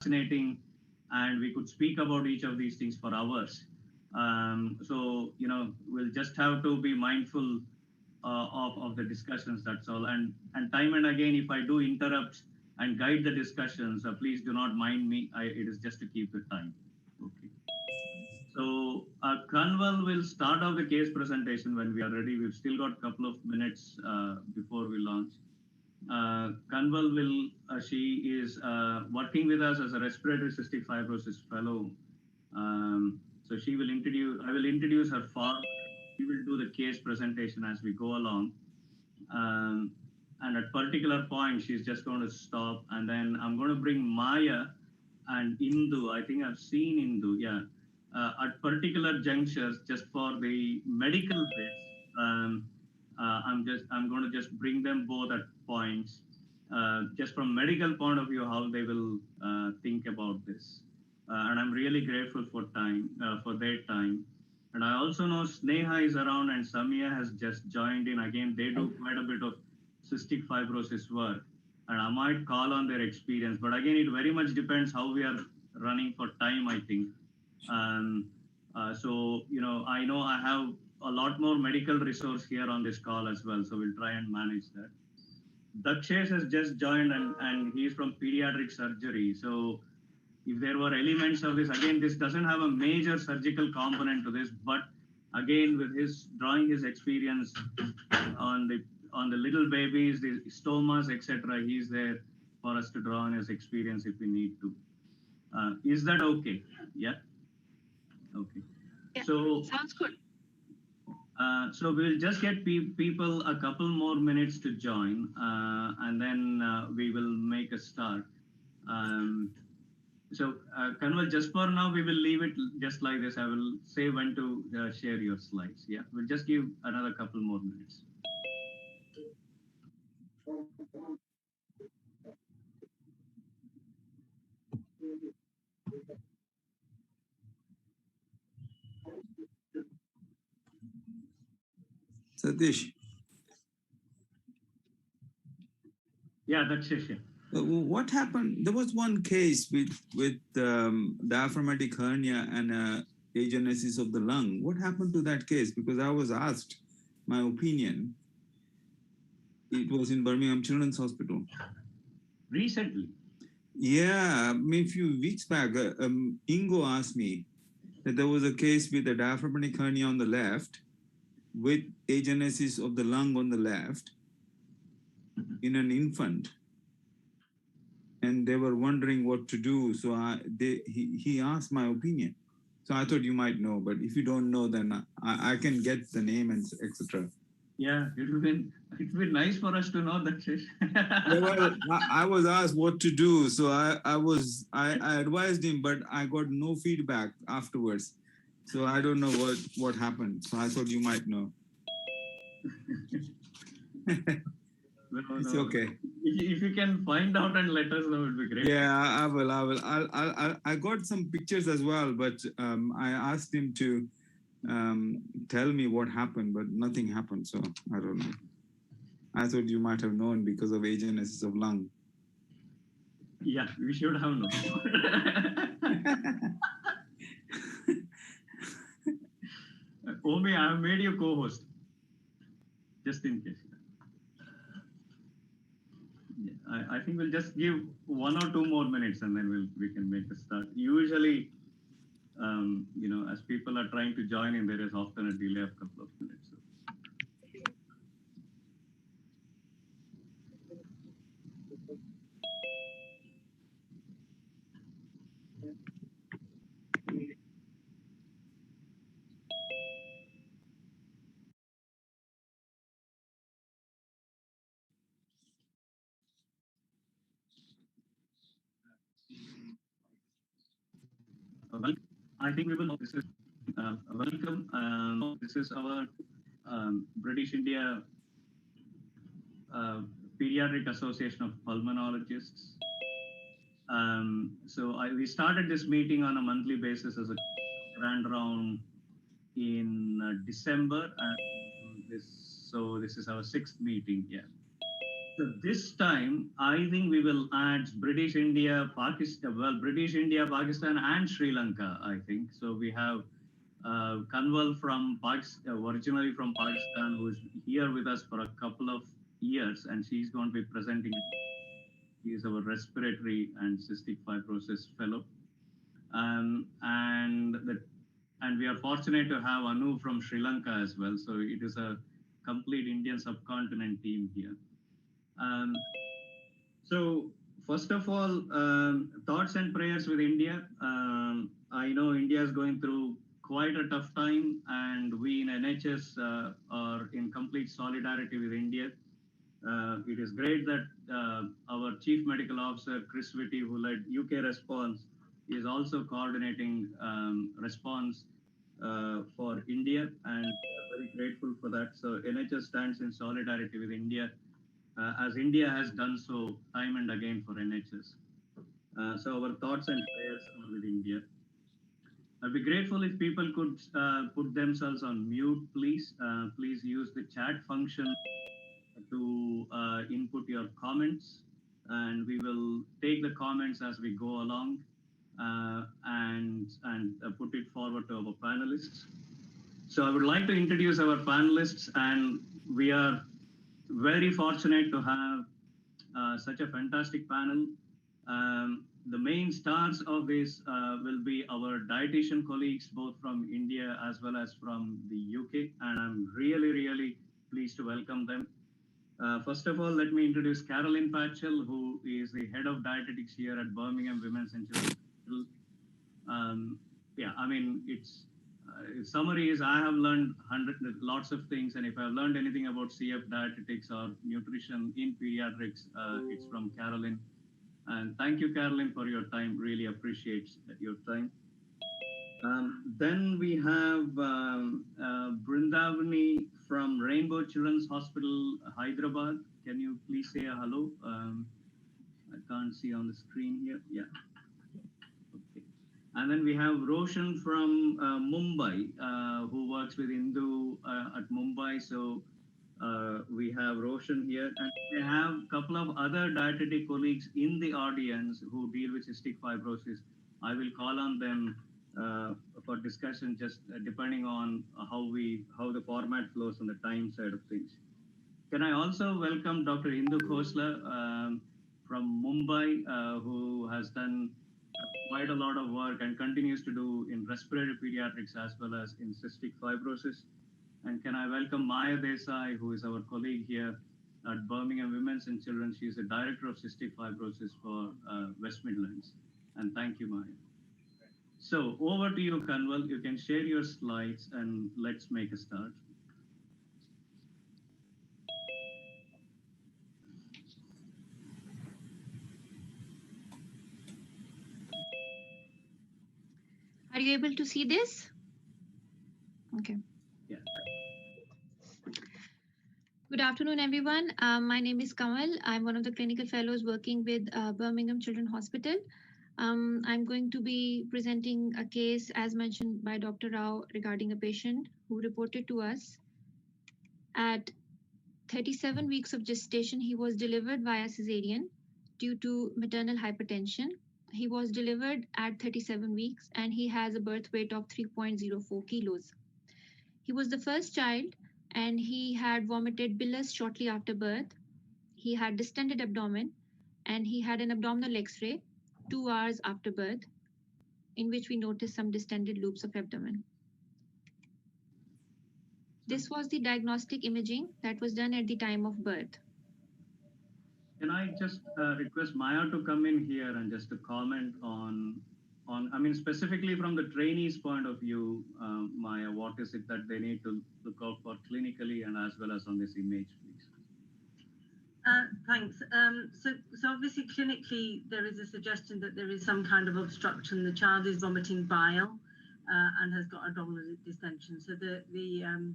fascinating, and we could speak about each of these things for hours. So, we'll just have to be mindful of the discussions, that's all. And time and again, if I do interrupt and guide the discussions, please do not mind me. It is just to keep the time. Okay. So Kanwal will start off the case presentation when we are ready. We've still got a couple of minutes before we launch. Kanwal she is working with us as a respiratory cystic fibrosis fellow. So I will introduce her form. She will do the case presentation as we go along. And at particular point, she's just going to stop. And then I'm going to bring Maya and Indu. I think I've seen Indu, yeah. At particular junctures, just for the medical bits, I'm going to just bring them both at points, just from medical point of view, how they will think about this. And I'm really grateful for their time. And I also know Sneha is around and Samia has just joined in. Again, they do quite a bit of cystic fibrosis work. And I might call on their experience. But again, it very much depends how we are running for time, I think. So, I know I have a lot more medical resource here on this call as well. So we'll try and manage that. Dakshesh has just joined and he's from pediatric surgery. So if there were elements of this, again, this doesn't have a major surgical component to this, but again, with his drawing his experience on the little babies, the stomas, etc., he's there for us to draw on his experience if we need to. Is that okay? Yeah. Okay. Yeah, so sounds good. So we'll just get people a couple more minutes to join, and then we will make a start. So, Kanwal, just for now, we will leave it just like this. I will say when to share your slides. Yeah, we'll just give another couple more minutes. Satish. Yeah, that's it. What happened? There was one case with diaphragmatic hernia and agenesis of the lung. What happened to that case? Because I was asked my opinion. It was in Birmingham Children's Hospital. Recently? Yeah, a few weeks back, Ingo asked me that there was a case with a diaphragmatic hernia on the left with agenesis of the lung on the left in an infant. And they were wondering what to do. So he asked my opinion. So I thought you might know, but if you don't know, then I can get the name and etc. Yeah, it's been nice for us to know that. Yeah, well, I was asked what to do, so I advised him, but I got no feedback afterwards. So I don't know what happened. So I thought you might know. It's okay. If you can find out and let us know, it would be great. Yeah, I will. I got some pictures as well, but I asked him to tell me what happened, but nothing happened. So I don't know. I thought you might have known because of agenesis of lung. Yeah, we should have known. Omi, I have made you co-host, just in case. Yeah, I think we'll just give 1 or 2 more minutes and then we can make a start. Usually, as people are trying to join in, there is often a delay of a couple of minutes. So. Well, I think we will. This is welcome. This is our British India Pediatric Association of Pulmonologists. So we started this meeting on a monthly basis as a grand round in December, and this is our 6th meeting. Yeah. So this time, I think we will add British India, Pakistan, well, British India, Pakistan, and Sri Lanka, I think. So we have Kanwal from Pakistan, originally from Pakistan, who's here with us for a couple of years, and she's going to be presenting. She is our respiratory and cystic fibrosis fellow. And we are fortunate to have Anu from Sri Lanka as well. So it is a complete Indian subcontinent team here. So first of all, thoughts and prayers with India. I know India is going through quite a tough time, and we in NHS are in complete solidarity with India. It is great that our Chief Medical Officer, Chris Whitty, who led UK response, is also coordinating response for India, and we are very grateful for that. So NHS stands in solidarity with India, as India has done so time and again for NHS. So our thoughts and prayers are with India. I'd be grateful if people could put themselves on mute, please. Please use the chat function to input your comments, and we will take the comments as we go along and put it forward to our panelists. So I would like to introduce our panelists, and we are very fortunate to have such a fantastic panel. The main stars of this will be our dietitian colleagues, both from India as well as from the UK, and I'm really, really pleased to welcome them. First of all, let me introduce Carolyn Patchell, who is the head of dietetics here at Birmingham Women's and Children's Hospital. Yeah, I mean, summary is I have learned lots of things, and if I've learned anything about CF dietetics or nutrition in pediatrics, it's from Carolyn. And thank you, Carolyn, for your time. Really appreciate your time. Then we have Brindavani from Rainbow Children's Hospital, Hyderabad. Can you please say a hello? I can't see on the screen here. Yeah. Okay. And then we have Roshan from Mumbai, who works with Indu at Mumbai. So we have Roshan here, and we have a couple of other dietetic colleagues in the audience who deal with cystic fibrosis. I will call on them for discussion, just depending on how the format flows on the time side of things. Can I also welcome Dr. Indu Khosla from Mumbai, who has done quite a lot of work and continues to do in respiratory pediatrics as well as in cystic fibrosis. And can I welcome Maya Desai, who is our colleague here at Birmingham Women's and Children's. She is the director of cystic fibrosis for West Midlands. And thank you, Maya. So over to you, Kanwal. You can share your slides and let's make a start. Are you able to see this? Okay. Yeah. Good afternoon, everyone. My name is Kamal. I'm one of the clinical fellows working with Birmingham Children's Hospital. I'm going to be presenting a case, as mentioned by Dr. Rao, regarding a patient who reported to us at 37 weeks of gestation. He was delivered via cesarean due to maternal hypertension. He was delivered at 37 weeks and he has a birth weight of 3.04 kilos. He was the first child and he had vomited bilious shortly after birth. He had distended abdomen and he had an abdominal X-ray 2 hours after birth, in which we noticed some distended loops of abdomen. This was the diagnostic imaging that was done at the time of birth. Can I just request Maya to come in here and just to comment on, I mean, specifically from the trainees' point of view, Maya, what is it that they need to look out for clinically and as well as on this image, please? Thanks. So obviously clinically there is a suggestion that there is some kind of obstruction. The child is vomiting bile and has got abdominal distension. So the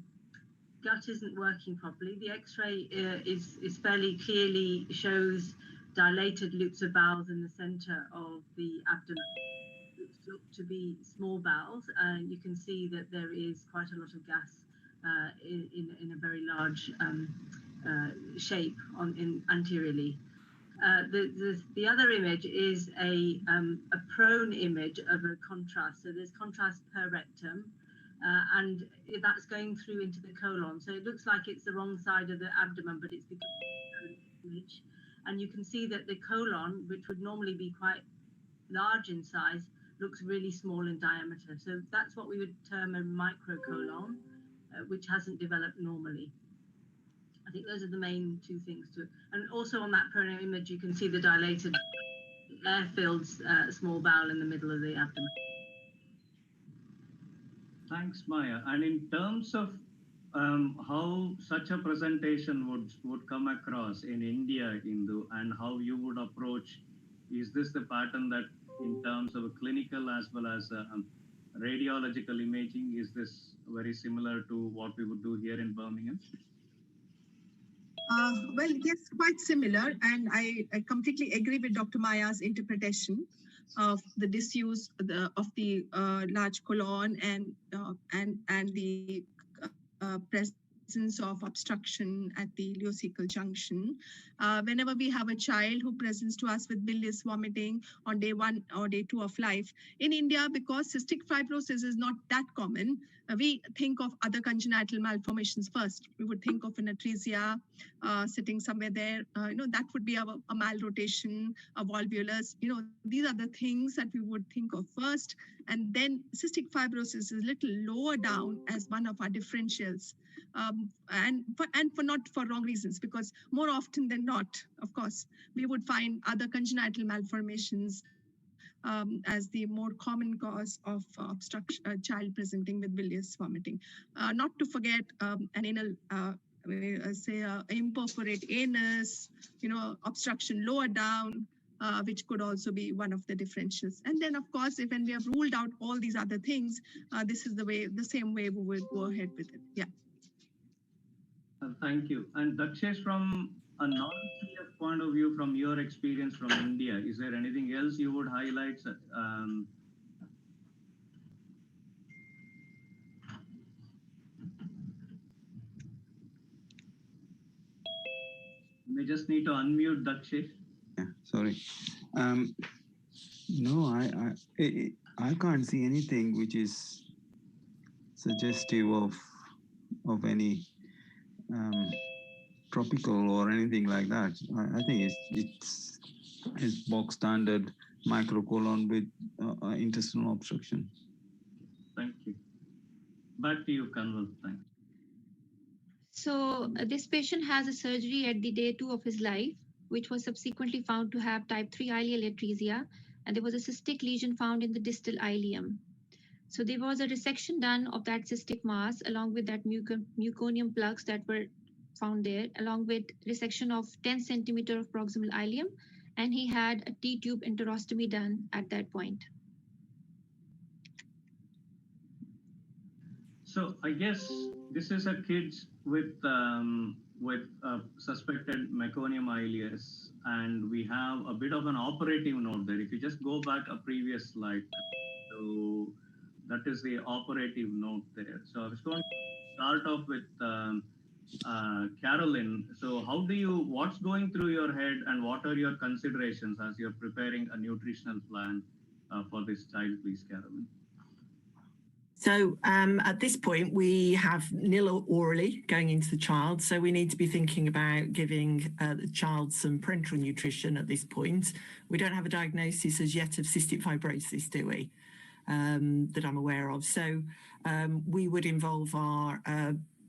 gut isn't working properly. The X-ray is fairly clearly shows dilated loops of bowels in the center of the abdomen. Looks to be small bowels, and you can see that there is quite a lot of gas in a very large shape anteriorly. The other image is a prone image of a contrast. So there's contrast per rectum, and that's going through into the colon. So it looks like it's the wrong side of the abdomen, but it's because of the image. And you can see that the colon, which would normally be quite large in size, looks really small in diameter. So that's what we would term a microcolon, which hasn't developed normally. I think those are the main two things to it. And also on that prone image, you can see the dilated air-filled small bowel in the middle of the abdomen. Thanks, Maya. And in terms of how such a presentation would come across in India, Indu, and how you would approach, is this the pattern that in terms of clinical as well as radiological imaging, is this very similar to what we would do here in Birmingham? Well, yes, quite similar. And I completely agree with Dr. Maya's interpretation of the disuse of the large colon and the presence of obstruction at the ileocecal junction. Whenever we have a child who presents to us with bilious vomiting on day 1 or day 2 of life, in India, because cystic fibrosis is not that common, we think of other congenital malformations first. We would think of an atresia sitting somewhere there. That would be a malrotation, a volvulus. These are the things that we would think of first. And then cystic fibrosis is a little lower down as one of our differentials. And for not for wrong reasons, because more often than not, of course, we would find other congenital malformations as the more common cause of obstruction, child presenting with bilious vomiting. Not to forget an anal, say, imperforate anus, obstruction lower down, which could also be one of the differentials. And then, of course, when we have ruled out all these other things, this is the same way we will go ahead with it. Yeah. Thank you. And Dakshesh, from a non-CF point of view, from your experience from India, is there anything else you would highlight? You may just need to unmute, Dakshesh. Yeah, sorry. No, I can't see anything which is suggestive of any tropical or anything like that. I think it's box standard microcolon with intestinal obstruction. Thank you. Back to you, Kanwal. Thanks. So this patient has a surgery at the day 2 of his life, which was subsequently found to have type 3 ileal atresia, and there was a cystic lesion found in the distal ileum. So there was a resection done of that cystic mass along with that meconium plugs that were found there, along with resection of 10 centimeter of proximal ileum, and he had a T-tube enterostomy done at that point. So I guess this is a kid with suspected meconium ileus, and we have a bit of an operative note there. If you just go back a previous slide, so that is the operative note there. So I was going to start off with Carolyn. So what's going through your head, and what are your considerations as you're preparing a nutritional plan for this child, please, Carolyn? So at this point, we have nil orally going into the child. So we need to be thinking about giving the child some parenteral nutrition at this point. We don't have a diagnosis as yet of cystic fibrosis, do we? That I'm aware of. So we would involve our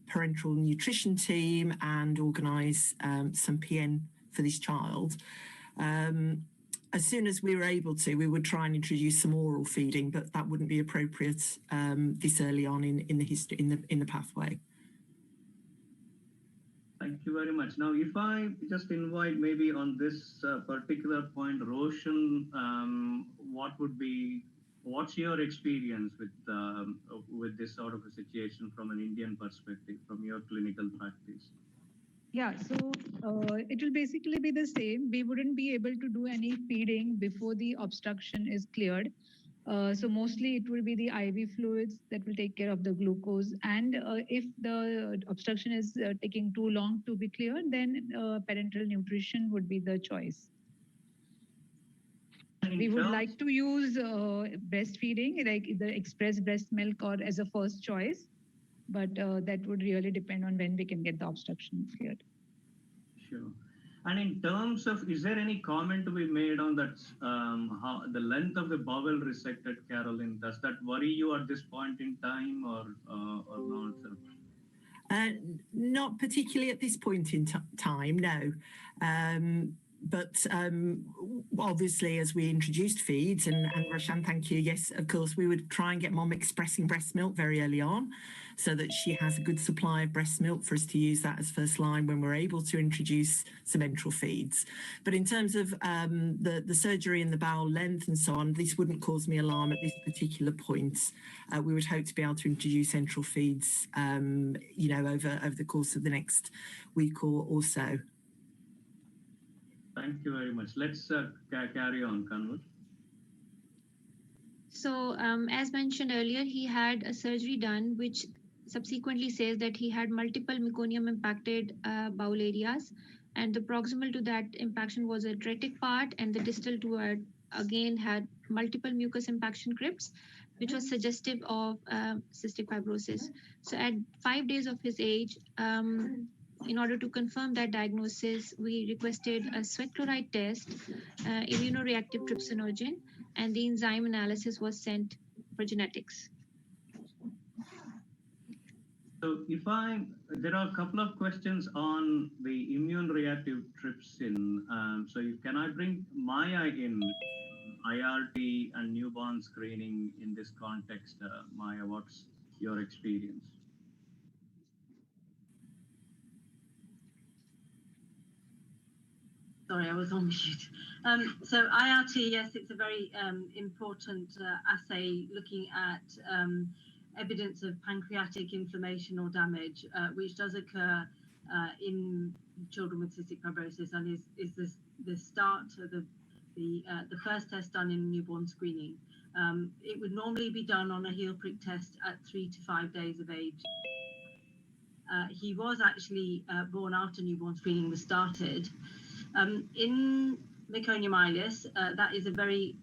parenteral nutrition team and organise some PN for this child. As soon as we were able to, we would try and introduce some oral feeding, but that wouldn't be appropriate this early on in the pathway. Thank you very much. Now, if I just invite maybe on this particular point, Roshan, what's your experience with this sort of a situation from an Indian perspective, from your clinical practice? Yeah, so it will basically be the same. We wouldn't be able to do any feeding before the obstruction is cleared. So mostly it will be the IV fluids that will take care of the glucose. And if the obstruction is taking too long to be cleared, then parenteral nutrition would be the choice. We would like to use breastfeeding, like either express breast milk or as a first choice, but that would really depend on when we can get the obstruction cleared. Sure. And in terms of, is there any comment to be made on that, how the length of the bowel resected, Caroline? Does that worry you at this point in time, or not? Not particularly at this point in time, no. But obviously, as we introduced feeds, and Roshan, thank you. Yes, of course, we would try and get mom expressing breast milk very early on, so that she has a good supply of breast milk for us to use that as first line when we're able to introduce some enteral feeds. But in terms of the surgery and the bowel length and so on, this wouldn't cause me alarm at this particular point. We would hope to be able to introduce enteral feeds, you know, over the course of the next week or so. Thank you very much. Let's carry on, Kanwal. So as mentioned earlier, he had a surgery done, which subsequently says that he had multiple meconium impacted bowel areas. And the proximal to that impaction was a atretic part, and the distal to it again had multiple mucus impaction crypts, which was suggestive of cystic fibrosis. So at 5 days of his age, in order to confirm that diagnosis, we requested a sweat chloride test, immunoreactive trypsinogen, and the enzyme analysis was sent for genetics. So there are a couple of questions on the immune reactive trypsin. Can I bring Maya in, IRT and newborn screening in this context? Maya, what's your experience? Sorry, I was on mute. So IRT, yes, it's a very important assay looking at evidence of pancreatic inflammation or damage, which does occur in children with cystic fibrosis, and is the start of the first test done in newborn screening. It would normally be done on a heel prick test at 3 to 5 days of age. He was actually born after newborn screening was started. In meconium ileus, that is a very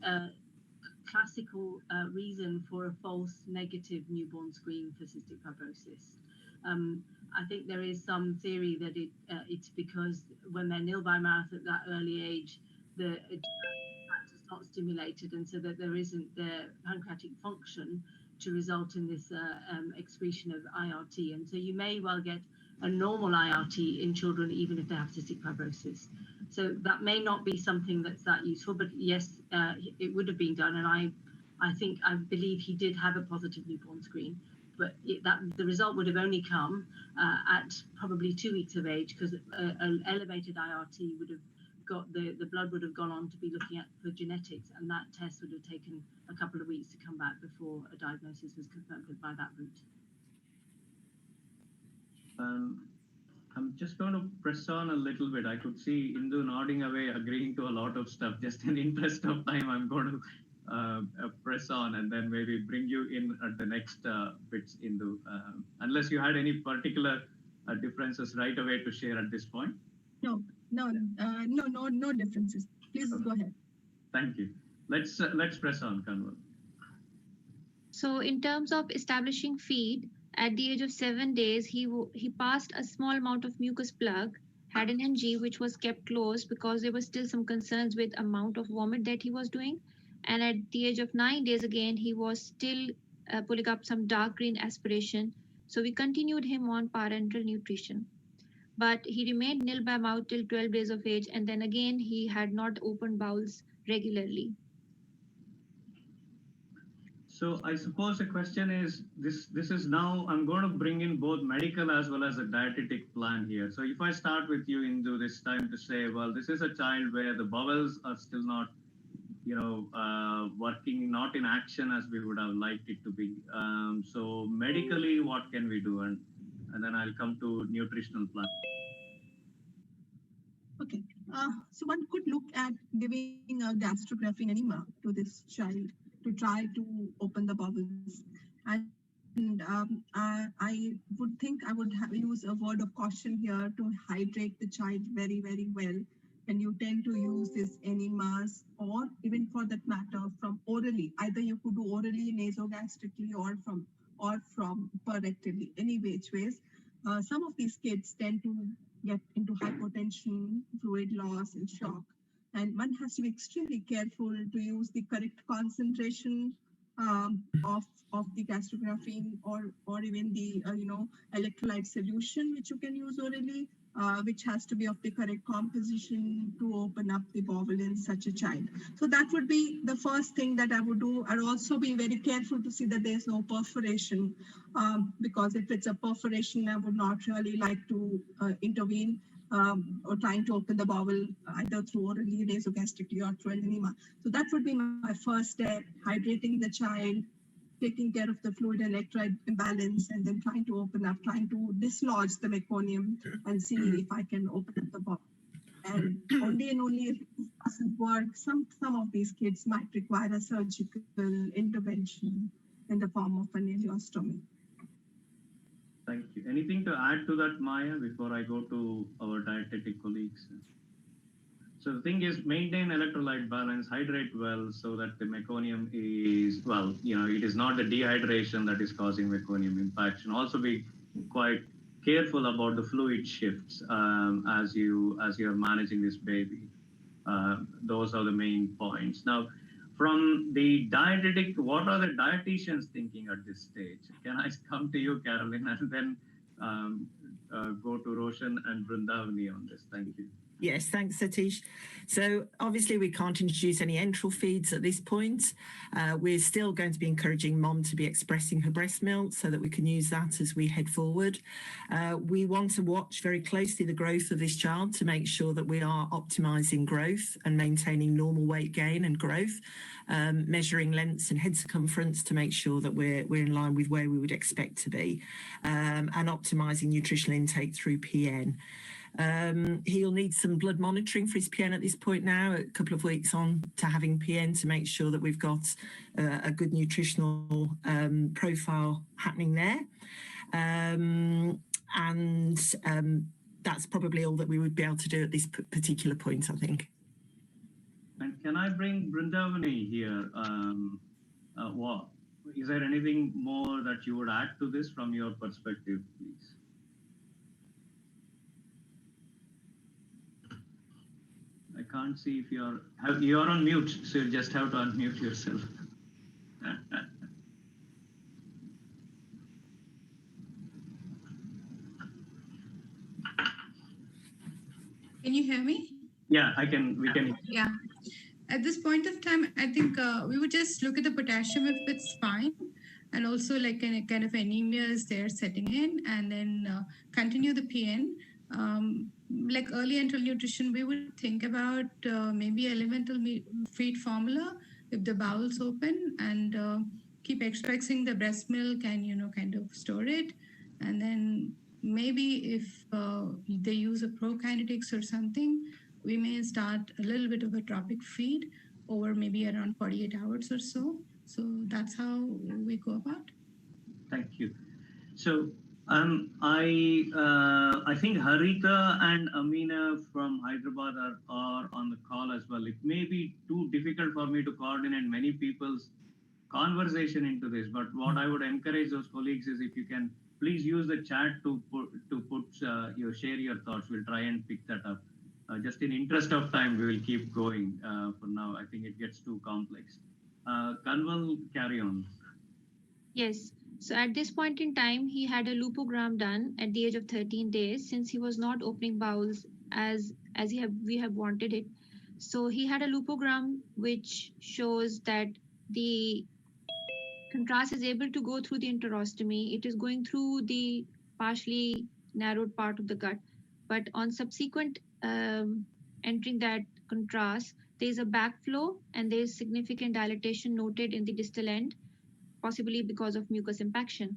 classical reason for a false negative newborn screen for cystic fibrosis. I think there is some theory that it's because when they're nil by mouth at that early age, the factor is not stimulated, and so that there isn't the pancreatic function to result in this excretion of IRT. And so you may well get a normal IRT in children even if they have cystic fibrosis. So that may not be something that's that useful, but yes, it would have been done. And I believe he did have a positive newborn screen, but the result would have only come at probably 2 weeks of age, because an elevated IRT would have the blood would have gone on to be looking at for genetics, and that test would have taken a couple of weeks to come back before a diagnosis was confirmed by that route. I'm just going to press on a little bit. I could see Indu nodding away, agreeing to a lot of stuff. Just in the interest of time, I'm going to press on and then maybe bring you in at the next bits, Indu, unless you had any particular differences right away to share at this point. No differences. Please go ahead. Thank you. Let's press on, Kanwal. So in terms of establishing feed, at the age of 7 days, he passed a small amount of mucus plug, had an NG which was kept closed because there was still some concerns with amount of vomit that he was doing. And at the age of 9 days, again, he was still pulling up some dark green aspiration. So we continued him on parenteral nutrition. But he remained nil by mouth till 12 days of age. And then again, he had not opened bowels regularly. So I suppose the question is, this is now, I'm going to bring in both medical as well as a dietetic plan here. So if I start with you, Indu, this time to say, well, this is a child where the bowels are still not, working, not in action as we would have liked it to be. So medically, what can we do? And then I'll come to nutritional plan. Okay, so one could look at giving a gastrographic enema to this child try to open the bowels. And I would think I would use a word of caution here to hydrate the child very, very well. And you tend to use these enemas, or even for that matter, from orally. Either you could do orally, nasogastrically, or from parectally. Any which ways, some of these kids tend to get into hypotension, fluid loss, and shock. And one has to be extremely careful to use the correct concentration of the gastrografin, or even the electrolyte solution which you can use orally, which has to be of the correct composition to open up the bowel in such a child. So that would be the first thing that I would do. I'd also be very careful to see that there's no perforation, because if it's a perforation, I would not really like to intervene, or trying to open the bowel either through orally, nasogastrically, or through an enema. So that would be my first step: hydrating the child, taking care of the fluid electrolyte imbalance, and then trying to open up, trying to dislodge the meconium and see if I can open up the bowel. And only if it doesn't work, some of these kids might require a surgical intervention in the form of an ileostomy. Thank you. Anything to add to that, Maya, before I go to our dietetic colleagues? So the thing is, maintain electrolyte balance, hydrate well, so that the meconium is, well, it is not the dehydration that is causing meconium impaction. Also be quite careful about the fluid shifts as you're managing this baby. Those are the main points. Now, from the dietetic, what are the dietitians thinking at this stage? Can I come to you, Carolyn, and then go to Roshan and Vrindavani on this? Thank you. Yes, thanks, Satish. So obviously we can't introduce any enteral feeds at this point. We're still going to be encouraging mom to be expressing her breast milk so that we can use that as we head forward. We want to watch very closely the growth of this child to make sure that we are optimizing growth and maintaining normal weight gain and growth, measuring lengths and head circumference to make sure that we're in line with where we would expect to be, and optimizing nutritional intake through PN. He'll need some blood monitoring for his PN at this point now, a couple of weeks on to having PN, to make sure that we've got a good nutritional profile happening there. That's probably all that we would be able to do at this particular point, I think. And can I bring Vrindavani here? Is there anything more that you would add to this from your perspective, please? I can't see if you're on mute, so you just have to unmute yourself. Can you hear me? Yeah, we can. Yeah. At this point of time, I think we would just look at the potassium if it's fine, and also like a kind of anemia is there setting in, and then continue the PN. Like early enteral nutrition, we would think about maybe elemental feed formula if the bowel's open, and keep expressing the breast milk and kind of store it. And then maybe if they use a prokinetics or something, we may start a little bit of a tropic feed over maybe around 48 hours or so. So that's how we go about. Thank you. So I think Harita and Amina from Hyderabad are on the call as well. It may be too difficult for me to coordinate many people's conversation into this, but what I would encourage those colleagues is, if you can please use the chat to share your thoughts. We'll try and pick that up. Just in interest of time, we will keep going for now. I think it gets too complex. Kanwal, carry on. Yes. So at this point in time, he had a lupogram done at the age of 13 days, since he was not opening bowels as we have wanted it. So he had a lupogram which shows that the contrast is able to go through the enterostomy. It is going through the partially narrowed part of the gut. But on subsequent entering that contrast, there is a backflow and there is significant dilatation noted in the distal end, possibly because of mucus impaction.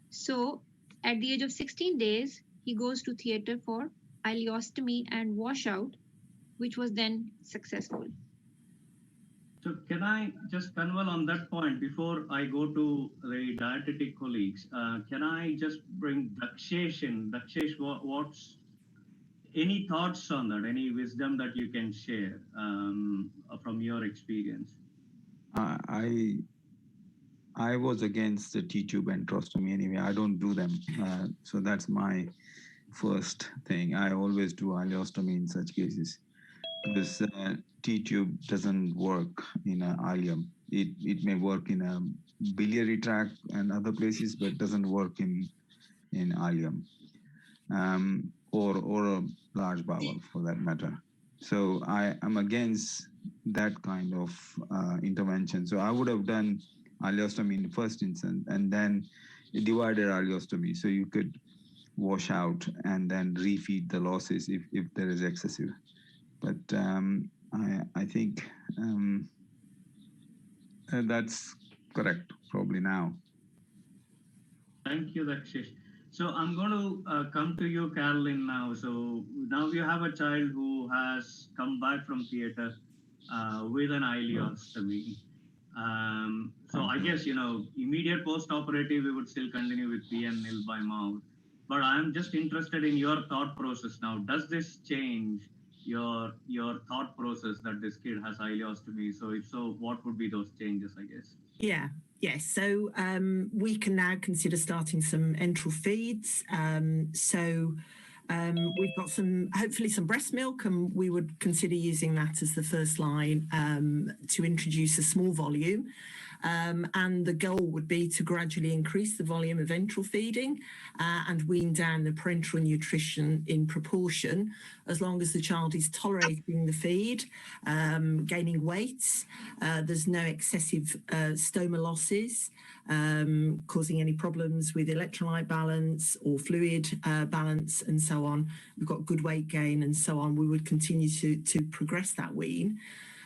So at the age of 16 days, he goes to theater for ileostomy and washout, which was then successful. So can I just convey on that point before I go to the dietetic colleagues? Can I just bring Dakshesh in? Dakshesh, what's any thoughts on that? Any wisdom that you can share from your experience? I was against the T-tube enterostomy anyway. I don't do them. So that's my first thing. I always do ileostomy in such cases. Because T-tube doesn't work in an ileum. It may work in a biliary tract and other places, but doesn't work in ileum or a large bowel for that matter. So I am against that kind of intervention. So I would have done ileostomy in the first instance and then divided ileostomy so you could wash out and then refeed the losses if there is excessive. But I think that's correct probably now. Thank you, Dakshesh. So I'm going to come to you, Caroline, now. So now you have a child who has come back from theater with an ileostomy. So I guess, immediate post-operative, we would still continue with PN nil by mouth. But I'm just interested in your thought process now. Does this change your thought process that this kid has ileostomy? So if so, what would be those changes, I guess? Yeah. Yes, so we can now consider starting some enteral feeds. We've got hopefully some breast milk, and we would consider using that as the first line to introduce a small volume. And the goal would be to gradually increase the volume of enteral feeding and wean down the parenteral nutrition in proportion, as long as the child is tolerating the feed, gaining weight, there's no excessive stoma losses, causing any problems with electrolyte balance or fluid balance and so on. We've got good weight gain and so on. We would continue to progress that wean.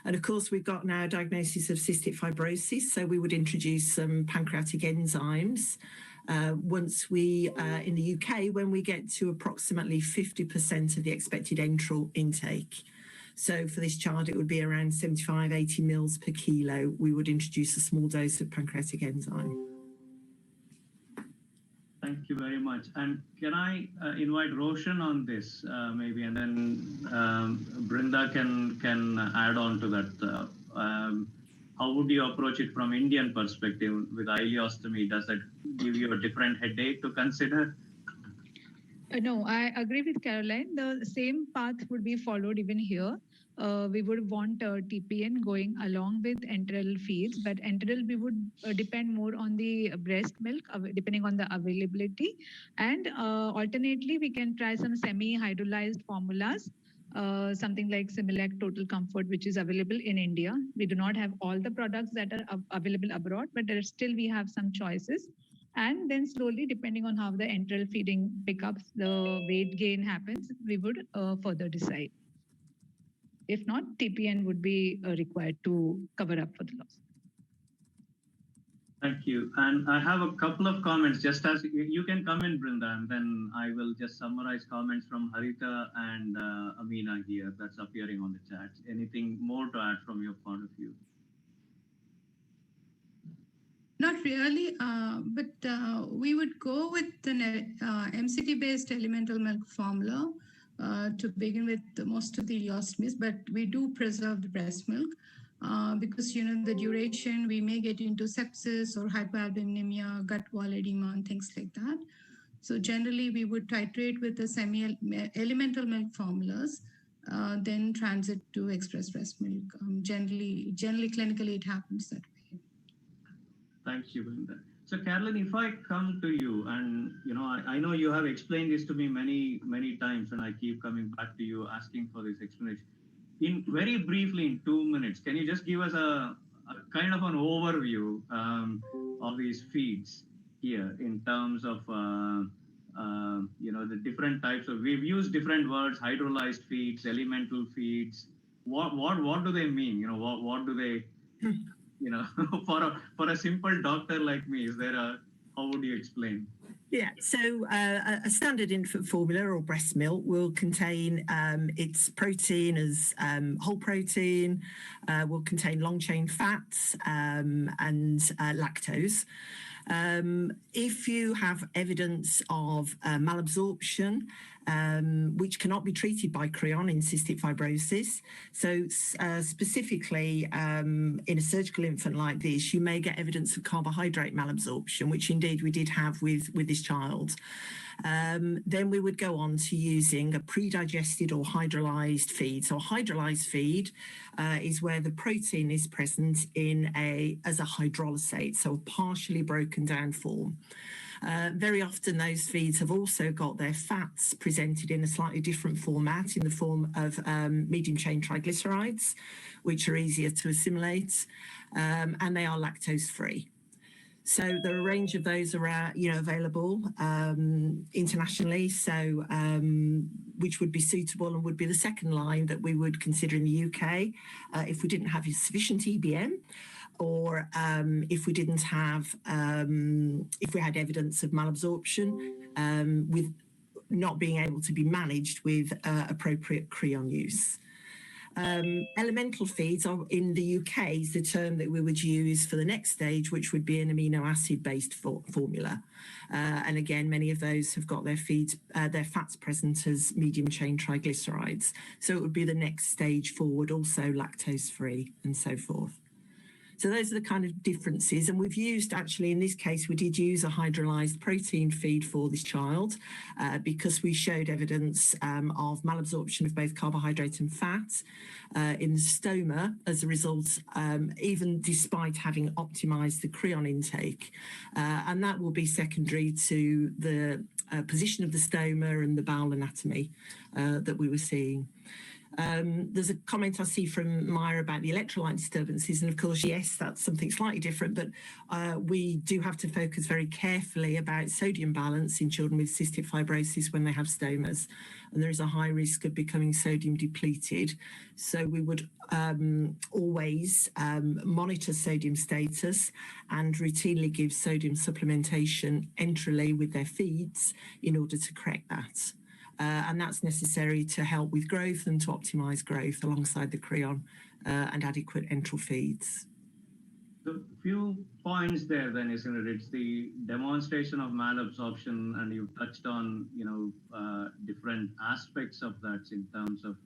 And of course, we've got now a diagnosis of cystic fibrosis, so we would introduce some pancreatic enzymes once we, in the UK, when we get to approximately 50% of the expected enteral intake. So for this child, it would be around 75, 80 mils per kilo. We would introduce a small dose of pancreatic enzyme. Thank you very much. And can I invite Roshan on this maybe, and then Brinda can add on to that. How would you approach it from Indian perspective with ileostomy? Does that give you a different headache to consider? No, I agree with Caroline. The same path would be followed even here. We would want TPN going along with enteral feeds, but enteral we would depend more on the breast milk, depending on the availability. And alternately, we can try some semi-hydrolyzed formulas, something like Similac Total Comfort, which is available in India. We do not have all the products that are available abroad, but still we have some choices. And then slowly, depending on how the enteral feeding pickups, the weight gain happens, we would further decide. If not, TPN would be required to cover up for the loss. Thank you. And I have a couple of comments, just as you can come in, Brinda, and then I will just summarize comments from Harita and Amina here that's appearing on the chat. Anything more to add from your point of view? Not really, but we would go with the MCT-based elemental milk formula to begin with most of the ileostomies, but we do preserve the breast milk because, the duration, we may get into sepsis or hypoalbuminemia, gut wall edema, and things like that. So generally, we would titrate with the semi-elemental milk formulas, then transit to express breast milk. Generally, clinically, it happens that way. Thank you, Brinda. So, Caroline, if I come to you, and I know you have explained this to me many times, and I keep coming back to you asking for this explanation. In very briefly, in 2 minutes, can you just give us a kind of an overview of these feeds here in terms of the different types of? We've used different words: hydrolyzed feeds, elemental feeds. What do they mean? What do they? For a simple doctor like me, how would you explain? Yeah, so a standard infant formula or breast milk will contain its protein as whole protein, will contain long chain fats and lactose. If you have evidence of malabsorption, which cannot be treated by Creon in cystic fibrosis, so specifically in a surgical infant like this, you may get evidence of carbohydrate malabsorption, which indeed we did have with this child. Then we would go on to using a pre-digested or hydrolyzed feed. So a hydrolyzed feed is where the protein is present as a hydrolysate, so a partially broken down form. Very often those feeds have also got their fats presented in a slightly different format in the form of medium chain triglycerides, which are easier to assimilate, and they are lactose free. So there are a range of those are available internationally, so which would be suitable and would be the second line that we would consider in the UK if we didn't have sufficient EBM, or if we didn't have if we had evidence of malabsorption with not being able to be managed with appropriate Creon use. Elemental feeds are in the UK is the term that we would use for the next stage, which would be an amino acid based formula. And again, many of those have got their feeds, their fats present as medium chain triglycerides. So it would be the next stage forward, also lactose free and so forth. So those are the kind of differences. And we've used, actually, in this case, we did use a hydrolyzed protein feed for this child because we showed evidence of malabsorption of both carbohydrate and fat in the stoma as a result, even despite having optimized the Creon intake. And that will be secondary to the position of the stoma and the bowel anatomy that we were seeing. There's a comment I see from Maya about the electrolyte disturbances, and of course, yes, that's something slightly different, but we do have to focus very carefully about sodium balance in children with cystic fibrosis when they have stomas, and there is a high risk of becoming sodium depleted. So we would always monitor sodium status and routinely give sodium supplementation enterally with their feeds in order to correct that. And that's necessary to help with growth and to optimize growth alongside the Creon and adequate enteral feeds. So few points there then, isn't it? It's the demonstration of malabsorption, and you touched on, different aspects of that in terms of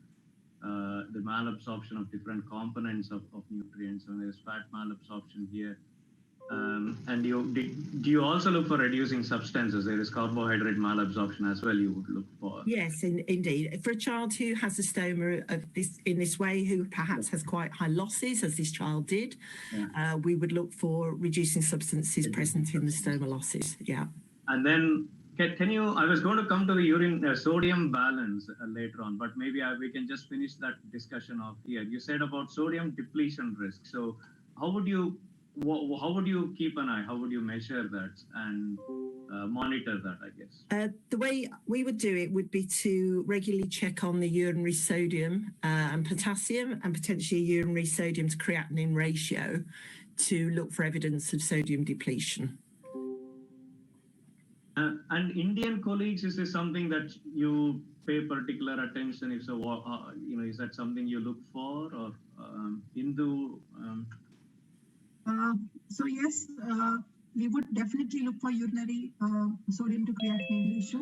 the malabsorption of different components of nutrients, and there's fat malabsorption here. And do you also look for reducing substances? There is carbohydrate malabsorption as well you would look for. Yes, indeed. For a child who has a stoma in this way, who perhaps has quite high losses, as this child did, we would look for reducing substances present in the stoma losses. Yeah. And then can you, I was going to come to the urine sodium balance later on, but maybe we can just finish that discussion off here. You said about sodium depletion risk. So how would you keep an eye? How would you measure that and monitor that, I guess? The way we would do it would be to regularly check on the urinary sodium and potassium, and potentially urinary sodium to creatinine ratio to look for evidence of sodium depletion. And Indian colleagues, is this something that you pay particular attention? If so, is that something you look for, or Hindu? So yes, we would definitely look for urinary sodium to creatinine ratio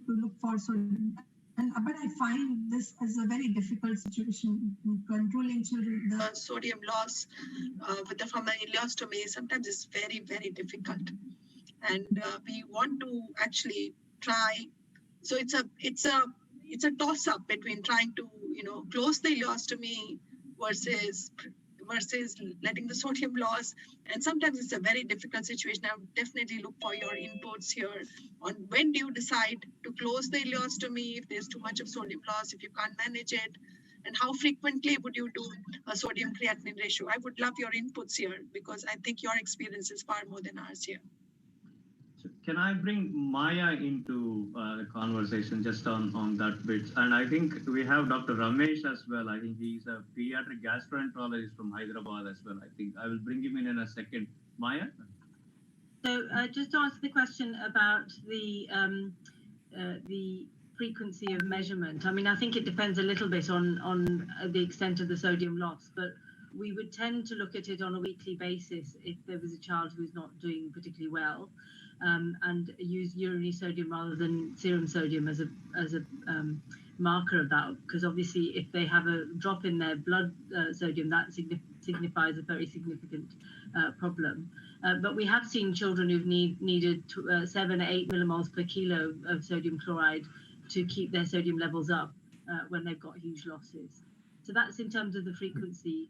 to look for sodium. But I find this as a very difficult situation. Controlling children, the sodium loss with the familial ileostomy sometimes is very, very difficult. And we want to actually try. So it's a toss up between trying to close the ileostomy versus letting the sodium loss. And sometimes it's a very difficult situation. I would definitely look for your inputs here on when do you decide to close the ileostomy if there's too much of sodium loss, if you can't manage it, and how frequently would you do a sodium creatinine ratio? I would love your inputs here because I think your experience is far more than ours here. Can I bring Maya into the conversation just on that bit? And I think we have Dr. Ramesh as well. I think he's a pediatric gastroenterologist from Hyderabad as well. I think I will bring him in a second. Maya? So just to answer the question about the frequency of measurement, I mean, I think it depends a little bit on the extent of the sodium loss, but we would tend to look at it on a weekly basis if there was a child who is not doing particularly well, and use urinary sodium rather than serum sodium as a marker of that, because obviously if they have a drop in their blood sodium, that signifies a very significant problem. But we have seen children who've needed 7 or 8 millimoles per kilo of sodium chloride to keep their sodium levels up when they've got huge losses. So that's in terms of the frequency.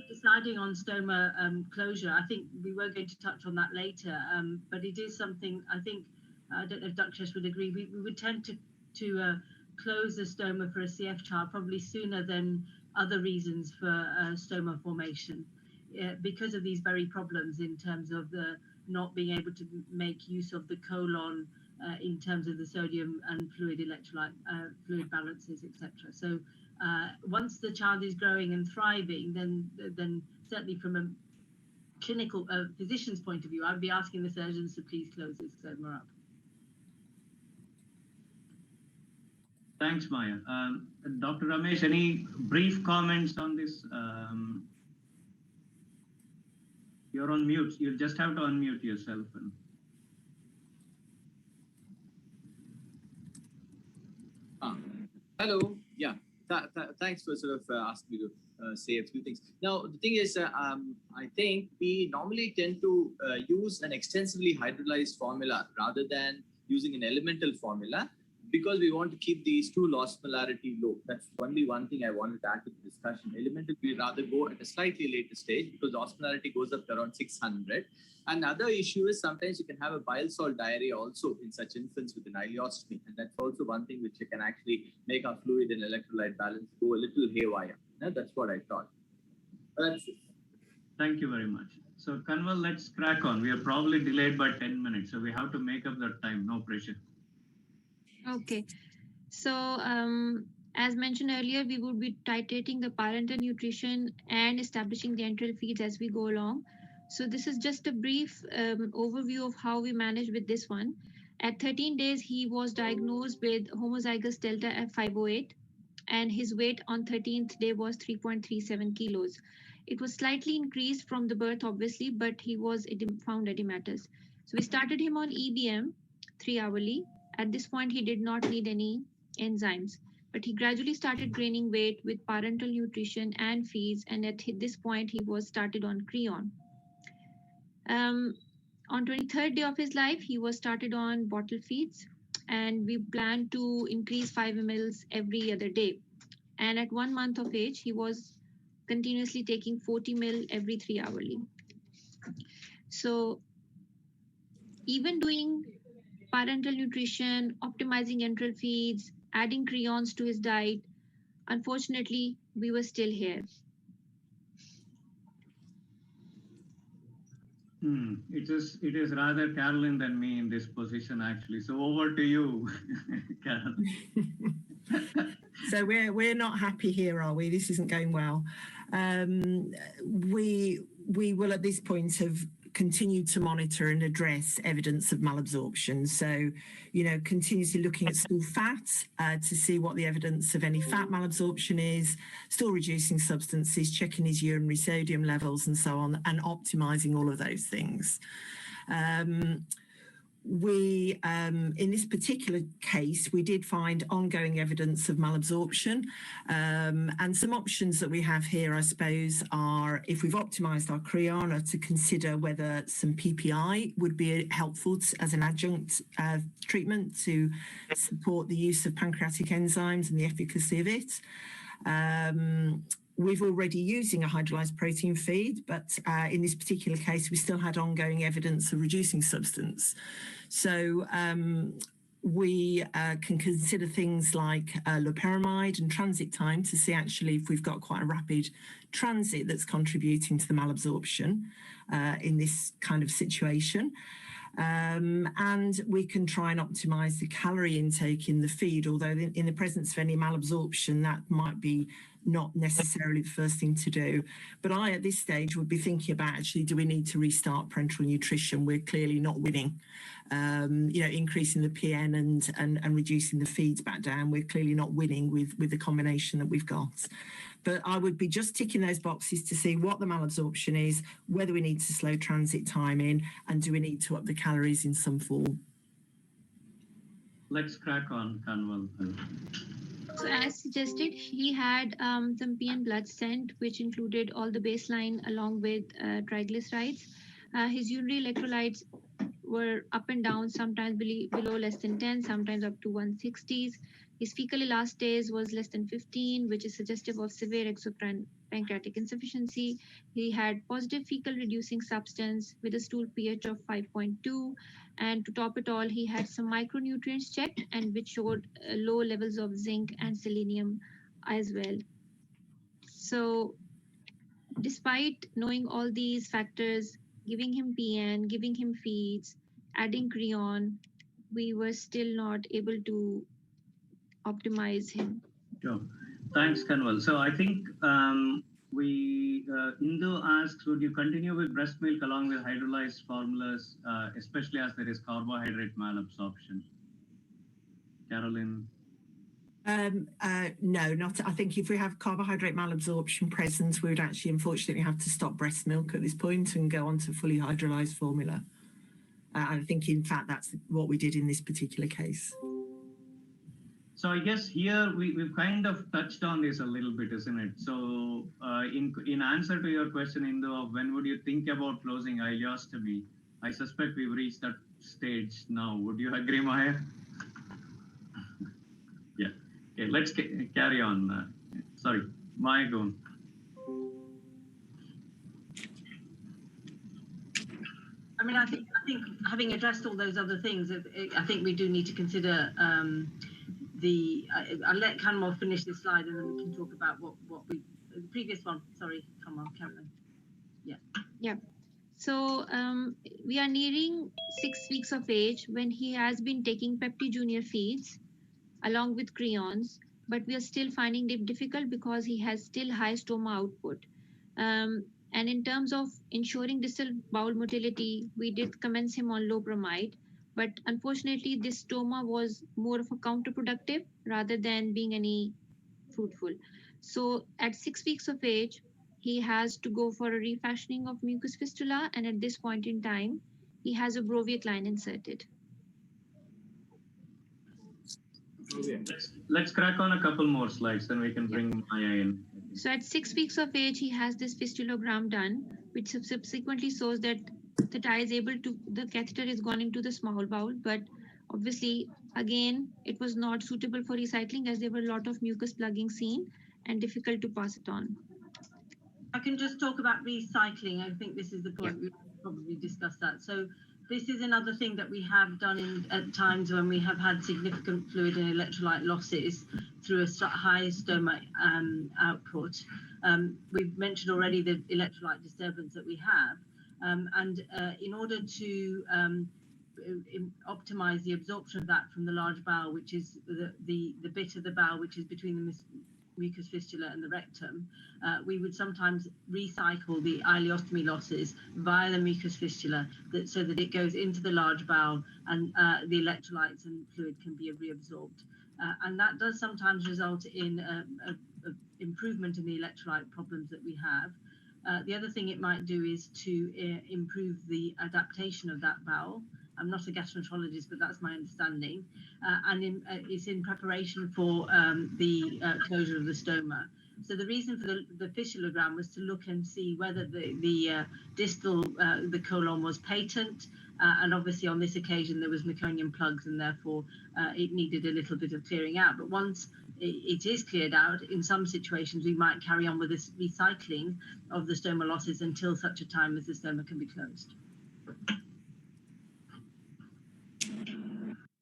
Deciding on stoma closure, I think we were going to touch on that later, but it is something I think, I don't know if Dr. Shesh would agree, we would tend to close the stoma for a CF child probably sooner than other reasons for stoma formation, because of these very problems in terms of the not being able to make use of the colon in terms of the sodium and fluid electrolyte, fluid balances, etc. So once the child is growing and thriving, then certainly from a clinical physician's point of view, I'd be asking the surgeons to please close this stoma up. Thanks, Maya. Dr. Ramesh, any brief comments on this? You're on mute. You'll just have to unmute yourself. Hello. Yeah. Thanks for sort of asking me to say a few things. Now, the thing is, I think we normally tend to use an extensively hydrolyzed formula rather than using an elemental formula, because we want to keep these two loss molarity low. That's only one thing I wanted to add to the discussion. Elemental, we rather go at a slightly later stage because the osmolarity goes up to around 600. Another issue is sometimes you can have a bile salt diarrhea also in such infants with an ileostomy. And that's also one thing which can actually make our fluid and electrolyte balance go a little haywire. That's what I thought. That's it. Thank you very much. So Kanwal, let's crack on. We are probably delayed by 10 minutes, so we have to make up that time, no pressure. Okay, so as mentioned earlier, we would be titrating the parental nutrition and establishing the enteral feeds as we go along. So this is just a brief overview of how we manage with this one. At 13 days, he was diagnosed with homozygous delta F508, and his weight on 13th day was 3.37 kilos. It was slightly increased from the birth, obviously, but he was found edematous. So we started him on EBM 3-hourly. At this point, he did not need any enzymes, but he gradually started gaining weight with parental nutrition and feeds. And at this point, he was started on Creon. On 23rd day of his life, he was started on bottle feeds, and we planned to increase 5 ml every other day. And at 1 month of age, he was continuously taking 40 ml every 3-hourly. So even doing parental nutrition, optimizing enteral feeds, adding creons to his diet, unfortunately, we were still here. It is rather Carolyn than me in this position, actually. So over to you, Carolyn. So we're not happy here, are we? This isn't going well. We will at this point have continued to monitor and address evidence of malabsorption. So, continuously looking at stool fat to see what the evidence of any fat malabsorption is, stool reducing substances, checking his urinary sodium levels and so on, and optimizing all of those things. We, in this particular case, we did find ongoing evidence of malabsorption, and some options that we have here, I suppose, are if we've optimized our Creon, to consider whether some PPI would be helpful as an adjunct treatment to support the use of pancreatic enzymes and the efficacy of it. We've already using a hydrolyzed protein feed, but in this particular case, we still had ongoing evidence of reducing substance. So we can consider things like loperamide and transit time to see actually if we've got quite a rapid transit that's contributing to the malabsorption in this kind of situation. And we can try and optimize the calorie intake in the feed, although in the presence of any malabsorption, that might be not necessarily the first thing to do. But I, at this stage, would be thinking about actually, do we need to restart parenteral nutrition? We're clearly not winning. Increasing the PN and reducing the feeds back down, we're clearly not winning with the combination that we've got. But I would be just ticking those boxes to see what the malabsorption is, whether we need to slow transit time in, and do we need to up the calories in some form. Let's crack on, Kanwal. So as suggested, he had some PN blood sent, which included all the baseline along with triglycerides. His urinary electrolytes were up and down, sometimes below less than 10, sometimes up to 160s. His fecal elastase was less than 15, which is suggestive of severe exopancreatic insufficiency. He had positive fecal reducing substance with a stool pH of 5.2. And to top it all, he had some micronutrients checked, and which showed low levels of zinc and selenium as well. So despite knowing all these factors, giving him PN, giving him feeds, adding creon, we were still not able to optimize him. Sure. Thanks, Kanwal. So I think Indo asks, would you continue with breast milk along with hydrolyzed formulas, especially as there is carbohydrate malabsorption? Caroline? No, not. I think if we have carbohydrate malabsorption present, we would actually unfortunately have to stop breast milk at this point and go on to fully hydrolyzed formula. I think, in fact, that's what we did in this particular case. So I guess here we've kind of touched on this a little bit, isn't it? So in answer to your question, Indo, of when would you think about closing ileostomy, I suspect we've reached that stage now. Would you agree, Maya? Yeah. Okay, let's carry on. Sorry, Maya, go on. I mean, I think having addressed all those other things, I think we do need to consider I'll let Kanwal finish this slide, and then we can talk about the previous one. Sorry, come on, Caroline. Yeah. Yeah. So we are nearing 6 weeks of age when he has been taking Pepti Junior feeds along with creons, but we are still finding it difficult because he has still high stoma output. And in terms of ensuring distal bowel motility, we did commence him on low bromide. But unfortunately, this stoma was more of a counterproductive rather than being any fruitful. So at 6 weeks of age, he has to go for a refashioning of mucus fistula. And at this point in time, he has a Broviac line inserted. Let's crack on a couple more slides, then we can bring Maya in. So at 6 weeks of age, he has this fistulogram done, which subsequently shows that the catheter is gone into the small bowel, but obviously, again, it was not suitable for recycling as there were a lot of mucus plugging seen and difficult to pass it on. I can just talk about recycling. I think this is the point. Yeah. We'll probably discuss that. So this is another thing that we have done at times when we have had significant fluid and electrolyte losses through a high stoma output. We've mentioned already the electrolyte disturbance that we have. In order to optimize the absorption of that from the large bowel, which is the bit of the bowel which is between the mucus fistula and the rectum, we would sometimes recycle the ileostomy losses via the mucus fistula so that it goes into the large bowel and the electrolytes and fluid can be reabsorbed. And that does sometimes result in improvement in the electrolyte problems that we have. The other thing it might do is to improve the adaptation of that bowel. I'm not a gastroenterologist, but that's my understanding. It's in preparation for the closure of the stoma. So the reason for the fistulogram was to look and see whether the distal, the colon was patent. And obviously on this occasion, there was meconium plugs and therefore it needed a little bit of clearing out. But once it is cleared out, in some situations, we might carry on with this recycling of the stoma losses until such a time as the stoma can be closed.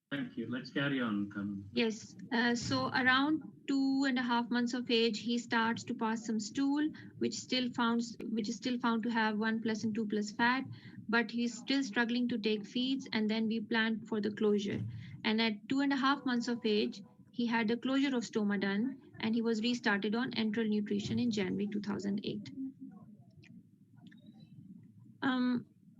Thank you. Let's carry on. Yes. So around 2.5 months of age, he starts to pass some stool, which is still found to have 1+ and 2+ fat, but he's still struggling to take feeds. And then we planned for the closure. And at 2.5 months of age, he had a closure of stoma done, and he was restarted on enteral nutrition in January 2008.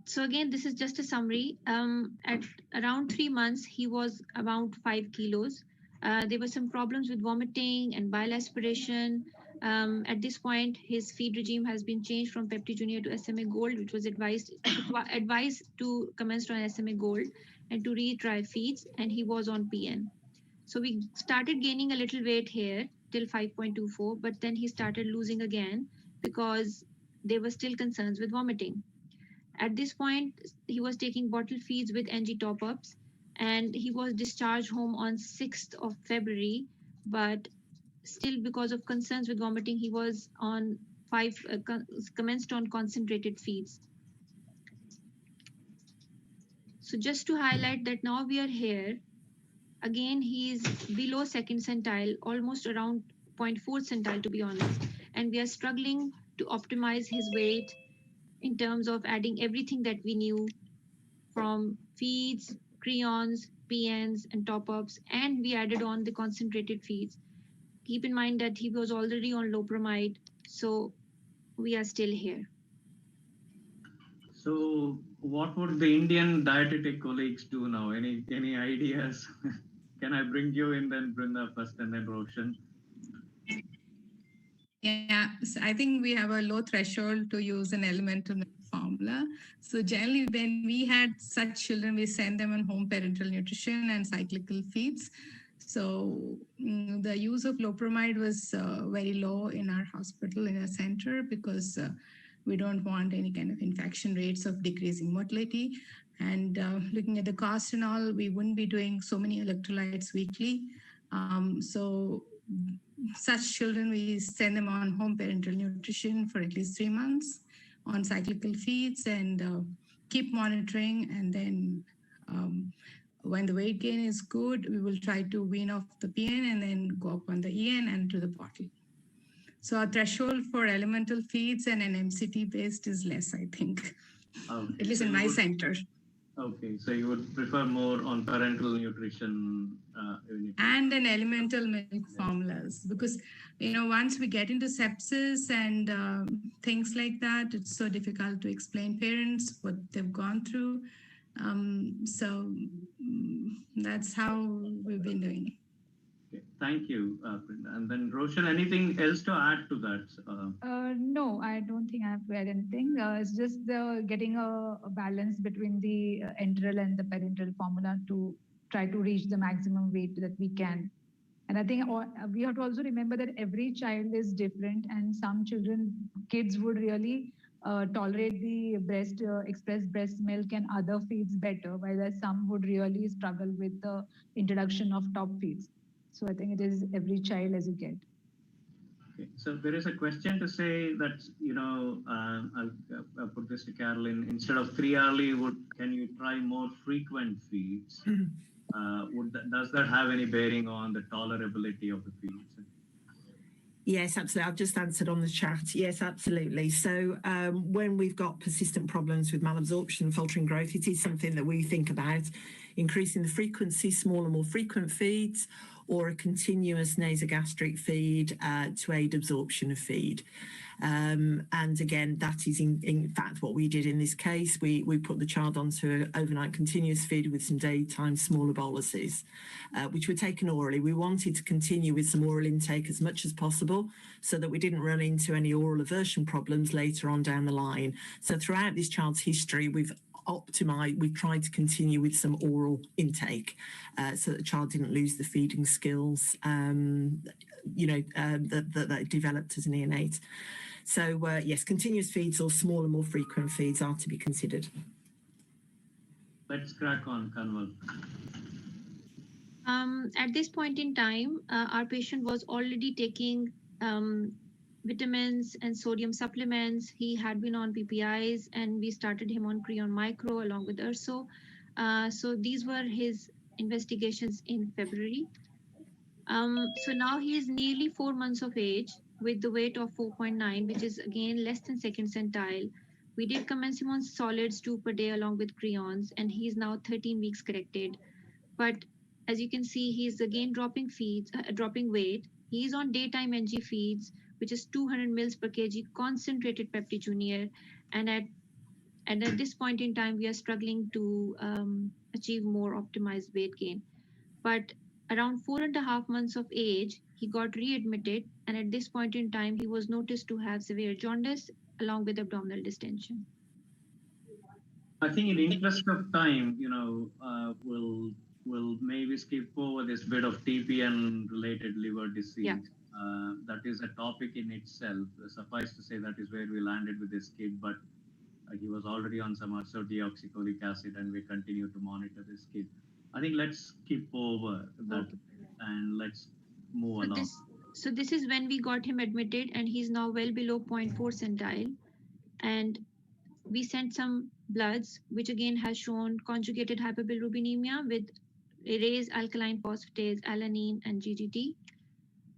So again, this is just a summary. At around 3 months, he was around 5 kilos. There were some problems with vomiting and bile aspiration. At this point, his feed regime has been changed from Pepti Junior to SMA Gold, which was advised to commence on SMA Gold and to retry feeds, and he was on PN. So we started gaining a little weight here till 5.24, but then he started losing again because there were still concerns with vomiting. At this point, he was taking bottle feeds with NG top-ups, and he was discharged home on 6th of February, but still because of concerns with vomiting, he was on commenced on concentrated feeds. So just to highlight that now we are here, again, he is below second centile, almost around 0.4 centile to be honest, and we are struggling to optimize his weight in terms of adding everything that we knew from feeds, creons, PNs, and top-ups, and we added on the concentrated feeds. Keep in mind that he was already on loperamide, so we are still here. So what would the Indian dietetic colleagues do now? Any ideas? Can I bring you in, then Brinda first and then Roshan? Yeah, so I think we have a low threshold to use an elemental milk formula. So generally, when we had such children, we send them on home parenteral nutrition and cyclical feeds. So the use of loperamide was very low in our hospital, in our center, because we don't want any kind of infection rates of decreasing motility. And looking at the cost and all, we wouldn't be doing so many electrolytes weekly. So such children, we send them on home parenteral nutrition for at least 3 months on cyclical feeds and keep monitoring. And then when the weight gain is good, we will try to wean off the PN and then go up on the EN and to the bottle. So our threshold for elemental feeds and an MCT based is less, I think, Okay. at least in my center. Okay, so you would prefer more on parental nutrition and an elemental milk formulas, because once we get into sepsis and things like that, it's so difficult to explain parents what they've gone through. So that's how we've been doing. Okay, thank you, Brinda. And then Roshan, anything else to add to that? No, I don't think I have to add anything. It's just getting a balance between the enteral and the parenteral formula to try to reach the maximum weight that we can. And I think we have to also remember that every child is different, and some kids would really tolerate the expressed breast milk and other feeds better, whereas some would really struggle with the introduction of top feeds. So I think it is every child as you get. Okay, so there is a question to say that, I'll put this to Carolyn, instead of 3 hourly, can you try more frequent feeds? Does that have any bearing on the tolerability of the feeds? Yes, absolutely. I've just answered on the chat. Yes, absolutely. So when we've got persistent problems with malabsorption, faltering growth, it is something that we think about increasing the frequency, smaller, more frequent feeds, or a continuous nasogastric feed to aid absorption of feed. And again, that is in fact what we did in this case. We put the child onto an overnight continuous feed with some daytime smaller boluses, which were taken orally. We wanted to continue with some oral intake as much as possible so that we didn't run into any oral aversion problems later on down the line. So throughout this child's history, we've tried to continue with some oral intake so that the child didn't lose the feeding skills that developed as a neonate. So yes, continuous feeds or smaller, more frequent feeds are to be considered. Let's crack on, Kanwal. At this point in time, our patient was already taking vitamins and sodium supplements. He had been on PPIs, and we started him on Creon Micro along with Urso. So these were his investigations in February. So now he is nearly 4 months of age with the weight of 4.9, which is again less than second centile. We did commence him on solids 2 per day along with creons, and he is now 13 weeks corrected. But as you can see, he's again dropping weight. He's on daytime NG feeds, which is 200 mils per kg concentrated Pepti Junior. And at this point in time, we are struggling to achieve more optimized weight gain. But around 4.5 months of age, he got readmitted. And at this point in time, he was noticed to have severe jaundice along with abdominal distension. I think in interest of time, we'll maybe skip over this bit of TPN related liver disease. Yeah. That is a topic in itself. Suffice to say that is where we landed with this kid, but he was already on some ursodeoxycholic acid and we continue to monitor this kid. I think let's skip over that and let's move along. So this is when we got him admitted, and he's now well below 0.4 centile. And we sent some bloods, which again has shown conjugated hyperbilirubinemia with raised alkaline phosphatase, alanine, and GGT.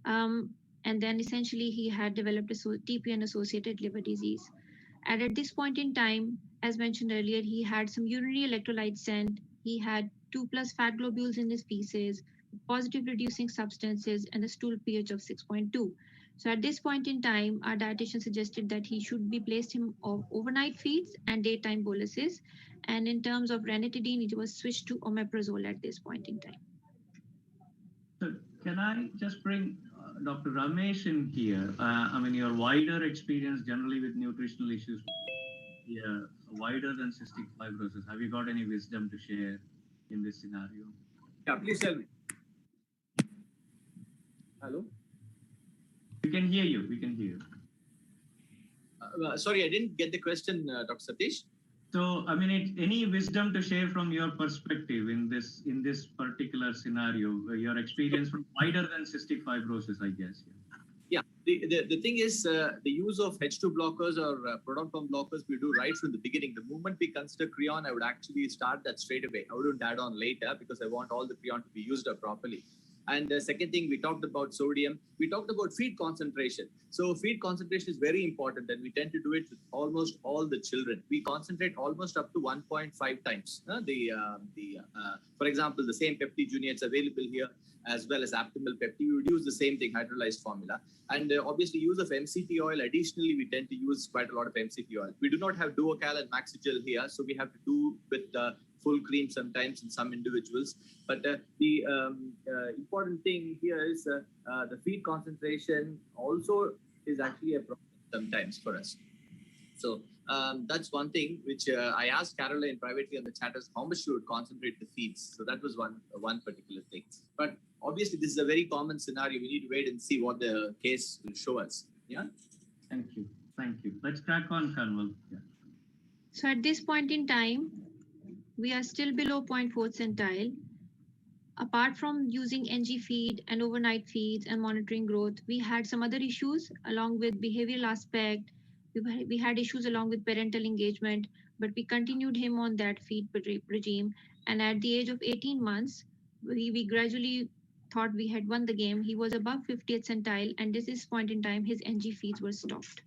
And then essentially he had developed a TPN-associated liver disease. And at this point in time, as mentioned earlier, he had some urinary electrolyte sent. He had 2+ fat globules in his feces, positive reducing substances, and a stool pH of 6.2. So at this point in time, our dietitian suggested that he should be placed him off overnight feeds and daytime boluses. And in terms of ranitidine, it was switched to omeprazole at this point in time. So can I just bring Dr. Ramesh in here? I mean, your wider experience generally with nutritional issues, wider than cystic fibrosis. Have you got any wisdom to share in this scenario? Yeah, please tell me. Hello? We can hear you. We can hear you. Sorry, I didn't get the question, Dr. Satish. So, I mean, any wisdom to share from your perspective in this particular scenario, your experience from wider than cystic fibrosis, I guess. Yeah, the thing is, the use of H2 blockers or proton pump blockers we do right from the beginning. The moment we consider creon, I would actually start that straight away. I wouldn't add on later because I want all the creon to be used up properly. And the second thing, we talked about sodium. We talked about feed concentration. So feed concentration is very important, and we tend to do it with almost all the children. We concentrate almost up to 1.5 times. For example, the same Pepti Junior, it's available here, as well as Aptimal Pepti. We would use the same thing, hydrolyzed formula. And obviously, use of MCT oil. Additionally, we tend to use quite a lot of MCT oil. We do not have Duocal and Maxigel here, so we have to do with full cream sometimes in some individuals. But the important thing here is the feed concentration also is actually a problem sometimes for us. So that's one thing which I asked Caroline privately on the chat is how much she would concentrate the feeds. So that was one particular thing. But obviously, this is a very common scenario. We need to wait and see what the case will show us. Yeah. Thank you. Thank you. Let's crack on, Kanwal. Yeah. So at this point in time, we are still below 0.4 centile. Apart from using NG feed and overnight feeds and monitoring growth, we had some other issues along with behavioral aspect. We had issues along with parental engagement, but we continued him on that feed regime. And at the age of 18 months, we gradually thought we had won the game. He was above 50th centile, and at this point in time, his NG feeds were stopped.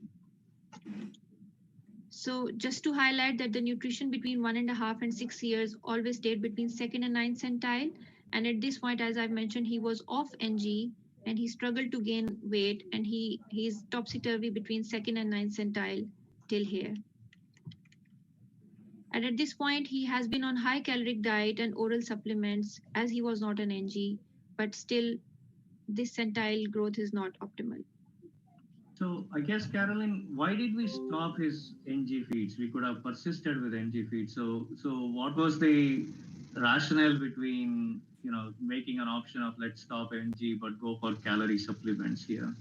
So just to highlight that the nutrition between 1.5 and 6 years always stayed between 2nd and 9th centile. And at this point, as I've mentioned, he was off NG and he struggled to gain weight, and he's topsy-turvy between 2nd and 9th centile till here. And at this point, he has been on high caloric diet and oral supplements as he was not an NG, but still this centile growth is not optimal. So I guess, Caroline, why did we stop his NG feeds? We could have persisted with NG feeds. So what was the rationale between, making an option of let's stop NG but go for calorie supplements here?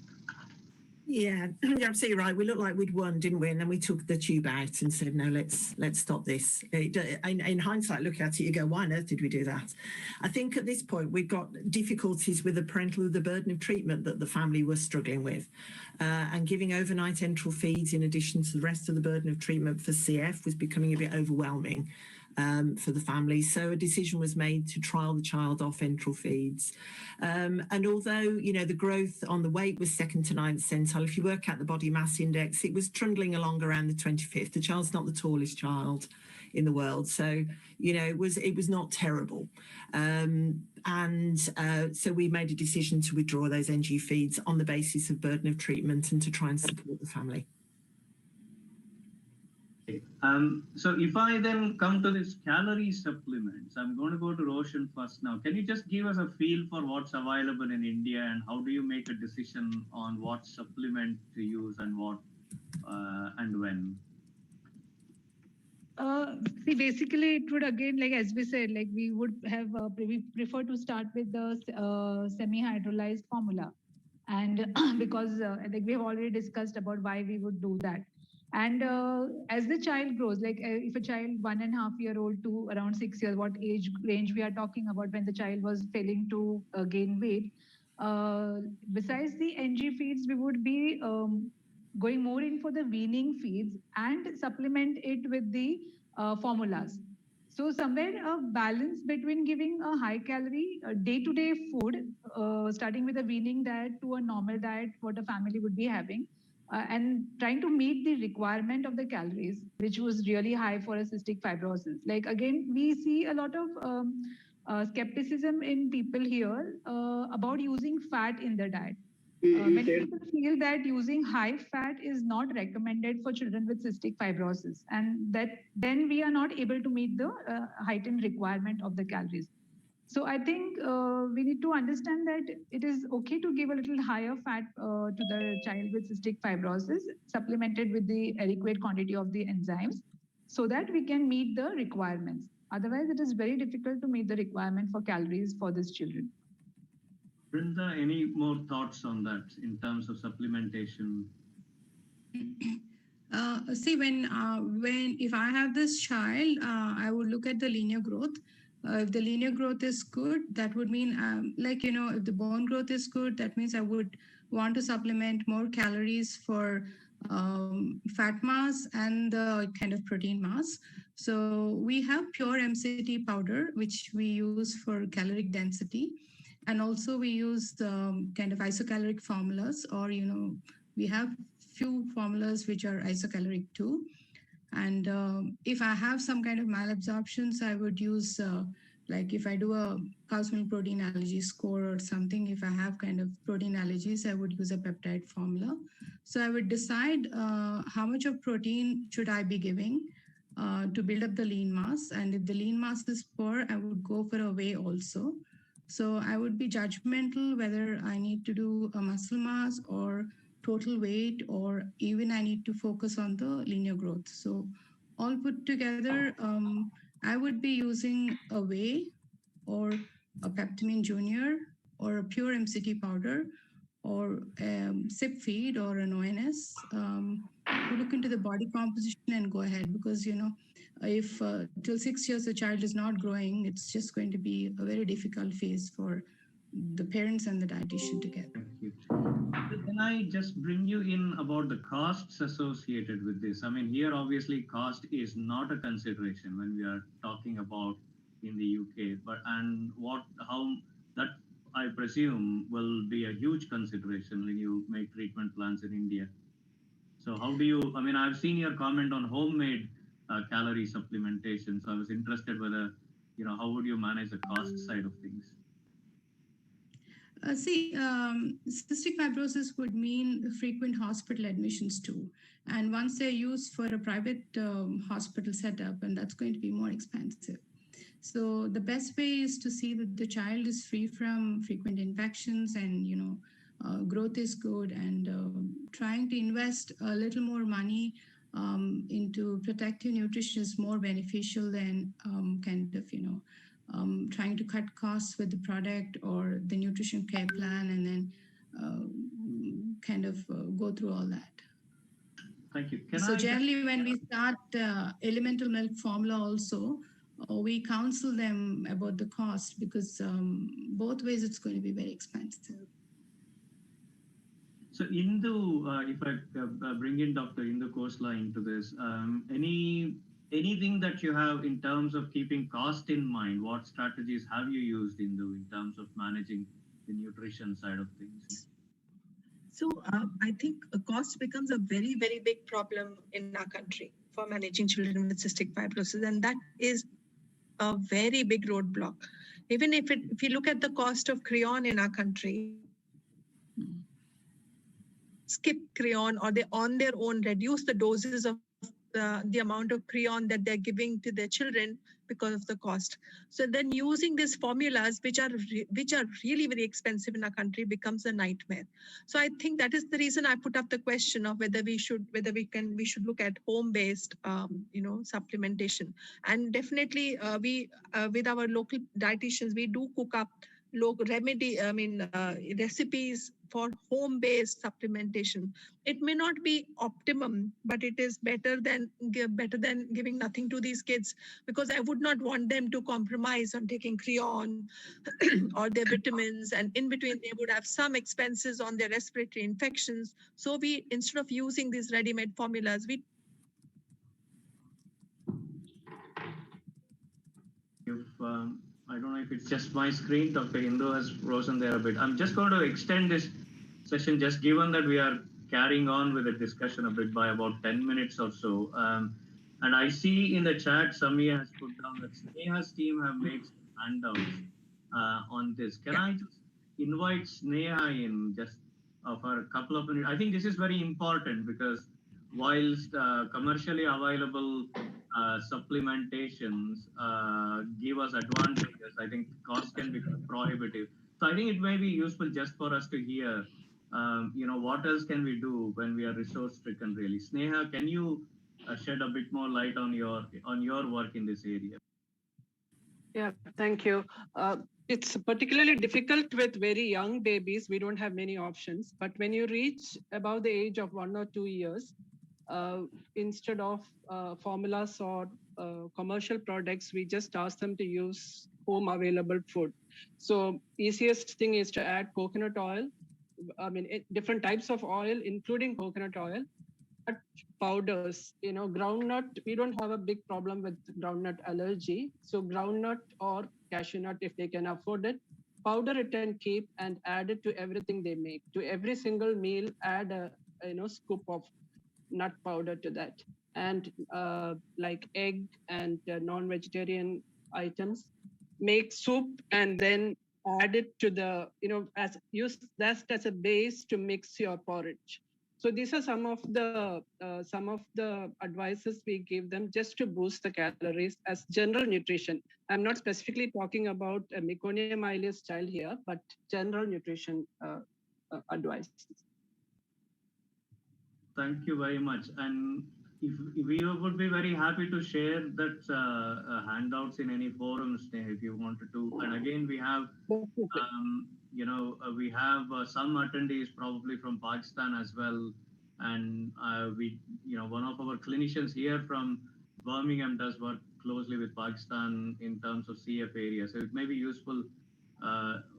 Yeah, you're absolutely right. We looked like we'd won, didn't we? And then we took the tube out and said, no, let's stop this. In hindsight, look at it, you go, why on earth did we do that? I think at this point, we've got difficulties with the burden of treatment that the family was struggling with. And giving overnight enteral feeds in addition to the rest of the burden of treatment for CF was becoming a bit overwhelming. for the family. So a decision was made to trial the child off enteral feeds. And although, the growth on the weight was second to ninth centile, if you work out the body mass index, it was trundling along around the 25th. The child's not the tallest child in the world. So, it was not terrible. So we made a decision to withdraw those NG feeds on the basis of burden of treatment and to try and support the family. So if I then come to this calorie supplements, I'm going to go to Roshan first now. Can you just give us a feel for what's available in India and how do you make a decision on what supplement to use and what and when? See, basically, it would again, like as we said, like we would have we prefer to start with the semi-hydrolyzed formula, and because like we have already discussed about why we would do that. And as the child grows, like if a child 1.5-year-old to around 6 years, what age range we are talking about when the child was failing to gain weight, besides the NG feeds, we would be going more in for the weaning feeds and supplement it with the formulas. So somewhere a balance between giving a high calorie day-to-day food, starting with a weaning diet to a normal diet, what a family would be having, and trying to meet the requirement of the calories, which was really high for a cystic fibrosis. Like again, we see a lot of skepticism in people here about using fat in the diet. Many people feel that using high fat is not recommended for children with cystic fibrosis, and that then we are not able to meet the heightened requirement of the calories. So I think we need to understand that it is okay to give a little higher fat to the child with cystic fibrosis, supplemented with the adequate quantity of the enzymes, so that we can meet the requirements. Otherwise, it is very difficult to meet the requirement for calories for these children. Brinda, any more thoughts on that in terms of supplementation? See, when if I have this child, I would look at the linear growth. If the linear growth is good, that would mean if the bone growth is good, that means I would want to supplement more calories for fat mass and the kind of protein mass. So we have pure MCT powder, which we use for caloric density. And also we use the kind of isocaloric formulas, or, we have few formulas which are isocaloric too. And if I have some kind of malabsorptions, I would use, like if I do a cow's milk protein allergy score or something, if I have kind of protein allergies, I would use a peptide formula. So I would decide how much of protein should I be giving to build up the lean mass. And if the lean mass is poor, I would go for a whey also. So I would be judgmental whether I need to do a muscle mass or total weight, or even I need to focus on the linear growth. So all put together, I would be using a whey or a Peptamine Junior or a pure MCT powder or SIP feed or an ONS to look into the body composition and go ahead, because if till 6 years the child is not growing, it's just going to be a very difficult phase for the parents and the dietitian together. Thank you. Can I just bring you in about the costs associated with this? I mean, here obviously cost is not a consideration when we are talking about in the UK, but how that I presume will be a huge consideration when you make treatment plans in India. So how do you, I mean, I've seen your comment on homemade calorie supplementation. So I was interested whether, how would you manage the cost side of things? Cystic fibrosis would mean frequent hospital admissions too. And once they're used for a private hospital setup, and that's going to be more expensive. So the best way is to see that the child is free from frequent infections and, growth is good, and trying to invest a little more money into protective nutrition is more beneficial than trying to cut costs with the product or the nutrition care plan and then go through all that. Thank you. Generally, when we start elemental milk formula also, we counsel them about the cost, because both ways it's going to be very expensive. So Indu, if I bring in Dr. Indu Khosla into this, any anything that you have in terms of keeping cost in mind, what strategies have you used in terms of managing the nutrition side of things? So I think cost becomes a very, very big problem in our country for managing children with cystic fibrosis, and that is a very big roadblock. Even if you look at the cost of Creon in our country, skip Creon or they on their own reduce the doses of the amount of Creon that they're giving to their children because of the cost. So then using these formulas, which are really very expensive in our country, becomes a nightmare. So I think that is the reason I put up the question of whether we should look at home-based supplementation. And definitely we with our local dietitians, we do cook up recipes for home-based supplementation. It may not be optimum, but it is better than giving nothing to these kids, because I would not want them to compromise on taking Creon or their vitamins, and in between they would have some expenses on their respiratory infections. So we, instead of using these ready-made formulas, we I don't know if it's just my screen. Dr. Hindu has frozen there a bit. I'm just going to extend this session, just given that we are carrying on with the discussion a bit by about 10 minutes or so. And I see in the chat, Samia has put down that Sneha's team have made some handouts on this. Can I just invite Sneha in just for a couple of minutes? I think this is very important because whilst commercially available supplementations give us advantages, I think cost can be prohibitive. So I think it may be useful just for us to hear, what else can we do when we are resource stricken, really. Sneha, can you shed a bit more light on your work in this area? Yeah, thank you. It's particularly difficult with very young babies. We don't have many options, but when you reach about the age of 1 or 2 years, instead of formulas or commercial products, we just ask them to use home available food. So easiest thing is to add coconut oil. I mean, different types of oil, including coconut oil. But powders, groundnut, we don't have a big problem with groundnut allergy. So groundnut or cashew nut, if they can afford it, powder it and keep and add it to everything they make. To every single meal, add a scoop of nut powder to that, and like egg and non-vegetarian items, make soup and then add it to the use that as a base to mix your porridge. So these are some of the advices we give them just to boost the calories as general nutrition. I'm not specifically talking about a Meconium ileus child here, but general nutrition advice. Thank you very much. And if we would be very happy to share that handouts in any forums if you wanted to. And again, we have, we have some attendees probably from Pakistan as well. And we, one of our clinicians here from Birmingham does work closely with Pakistan in terms of CF area. So it may be useful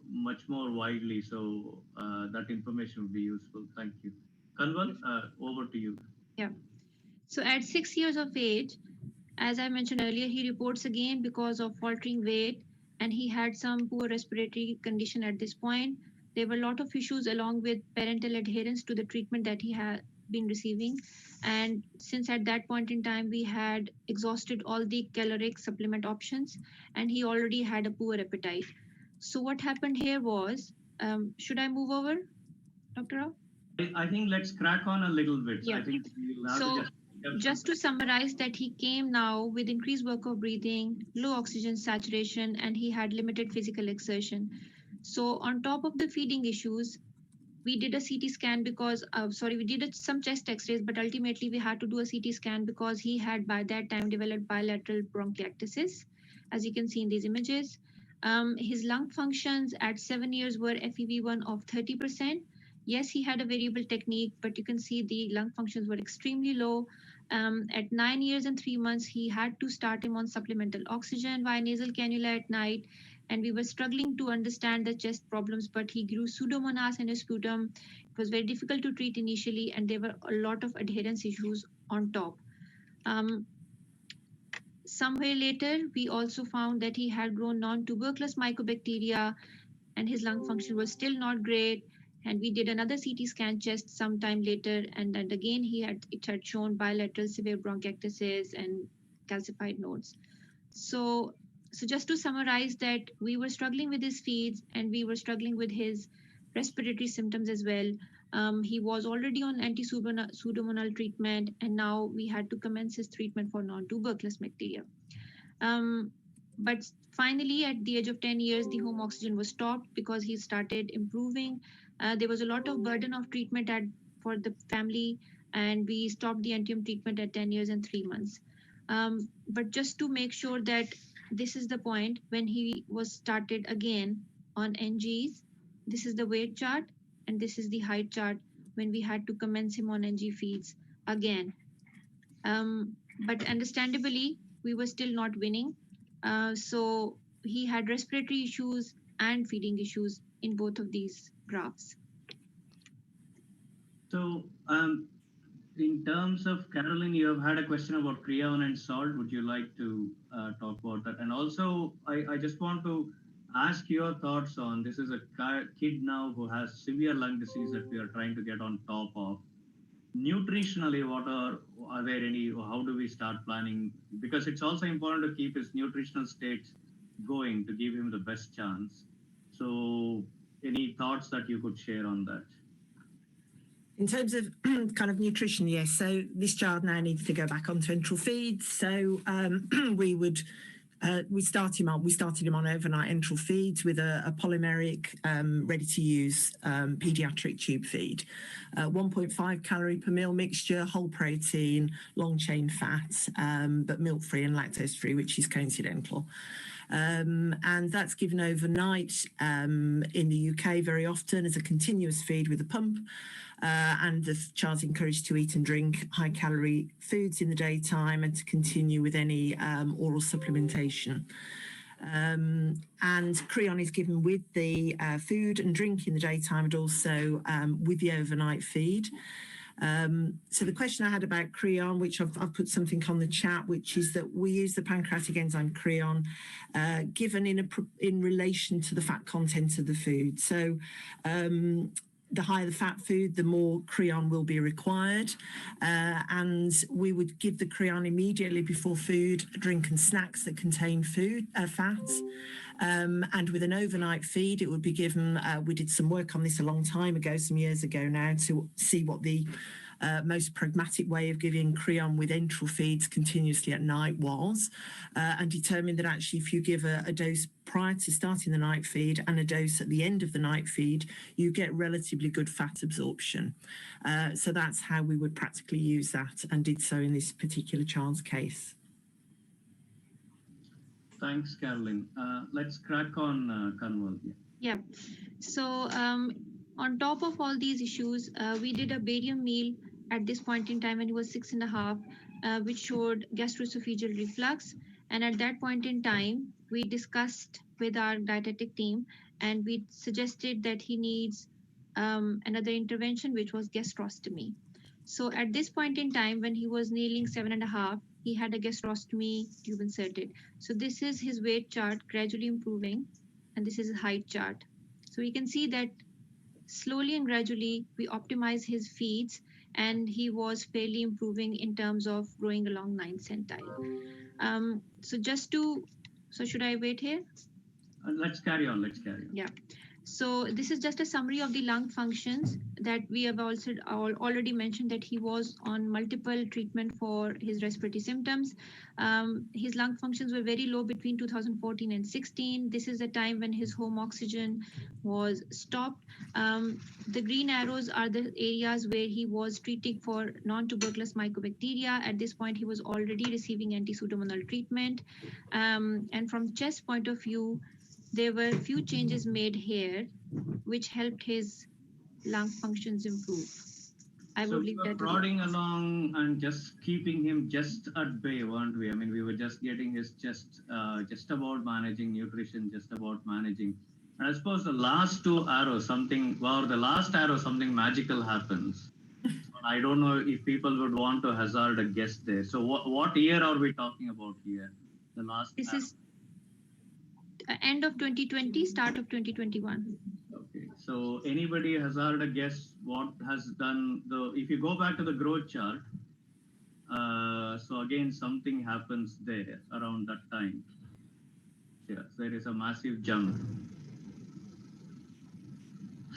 much more widely. So that information would be useful. Thank you. Kanwal, over to you. Yeah. So at 6 years of age, as I mentioned earlier, he reports again because of faltering weight, and he had some poor respiratory condition at this point. There were a lot of issues along with parental adherence to the treatment that he had been receiving. And since at that point in time, we had exhausted all the caloric supplement options, and he already had a poor appetite. So what happened here was, should I move over, Dr. Rao? I think let's crack on a little bit. Yeah. I think we'll have so to just to summarize that he came now with increased work of breathing, low oxygen saturation, and he had limited physical exertion. So on top of the feeding issues, we did a CT scan because, we did some chest x-rays, but ultimately we had to do a CT scan because he had by that time developed bilateral bronchiectasis, as you can see in these images. His lung functions at 7 years were FEV1 of 30%. Yes, he had a variable technique, but you can see the lung functions were extremely low. At 9 years and 3 months, he had to start him on supplemental oxygen via nasal cannula at night. And we were struggling to understand the chest problems, but he grew pseudomonas in his sputum. It was very difficult to treat initially, and there were a lot of adherence issues on top. Somewhere later, we also found that he had grown non-tuberculous mycobacteria and his lung function was still not great. And we did another CT scan chest sometime later, and then again it had shown bilateral severe bronchiectasis and calcified nodes. So just to summarize that we were struggling with his feeds and we were struggling with his respiratory symptoms as well. He was already on anti-pseudomonal treatment, and now we had to commence his treatment for non-tuberculous bacteria. But finally, at the age of 10 years, the home oxygen was stopped because he started improving. There was a lot of burden of treatment for the family, and we stopped the NTM treatment at 10 years and 3 months. But just to make sure that this is the point when he was started again on NGs, this is the weight chart, and this is the height chart when we had to commence him on NG feeds again. But understandably, we were still not winning. So he had respiratory issues and feeding issues in both of these graphs. So in terms of Caroline, you have had a question about creon and salt. Would you like to talk about that? And also, I just want to ask your thoughts on, this is a kid now who has severe lung disease that we are trying to get on top of. Nutritionally, are there any, how do we start planning? Because it's also important to keep his nutritional states going to give him the best chance. So any thoughts that you could share on that? In terms of kind of nutrition, yes. So this child now needs to go back onto enteral feeds. So we started him on overnight enteral feeds with a polymeric, ready-to-use pediatric tube feed. 1.5 calorie per meal mixture, whole protein, long-chain fats, but milk-free and lactose-free, which is coincidental. And that's given overnight in the UK very often as a continuous feed with a pump. And the child's encouraged to eat and drink high-calorie foods in the daytime and to continue with any oral supplementation. And creon is given with the food and drink in the daytime and also with the overnight feed. So the question I had about creon, which I've put something on the chat, which is that we use the pancreatic enzyme creon given in relation to the fat content of the food. So the higher the fat food, the more creon will be required. And we would give the creon immediately before food, drink and snacks that contain fats. And with an overnight feed, it would be given, we did some work on this a long time ago, some years ago now, to see what the most pragmatic way of giving creon with enteral feeds continuously at night was, and determined that actually if you give a dose prior to starting the night feed and a dose at the end of the night feed, you get relatively good fat absorption. So that's how we would practically use that and did so in this particular child's case. Thanks, Caroline. Let's crack on Kanwal. Yeah. So on top of all these issues, we did a barium meal at this point in time when he was 6.5, which showed gastroesophageal reflux. And at that point in time, we discussed with our dietetic team and we suggested that he needs another intervention, which was gastrostomy. So at this point in time, when he was nearing 7.5, he had a gastrostomy tube inserted. So this is his weight chart gradually improving, and this is his height chart. So we can see that slowly and gradually we optimize his feeds, and he was fairly improving in terms of growing along 9th centile. So should I wait here? Let's carry on. Yeah. So this is just a summary of the lung functions that we have also already mentioned that he was on multiple treatment for his respiratory symptoms. His lung functions were very low between 2014 and 16. This is the time when his home oxygen was stopped. The green arrows are the areas where he was treating for non-tuberculous mycobacteria. At this point, he was already receiving anti-pseudomonal treatment. And from chest point of view, there were a few changes made here, which helped his lung functions improve. I would leave that. Prodding along and just keeping him just at bay, weren't we? I mean, we were just getting his just about managing nutrition, just about managing. And I suppose the last two arrows, the last arrow, something magical happens. I don't know if people would want to hazard a guess there. So what year are we talking about here? The last. This is end of 2020, start of 2021. Okay, so anybody hazard a guess what has done the, if you go back to the growth chart, so again, something happens there around that time. Yes, there is a massive jump.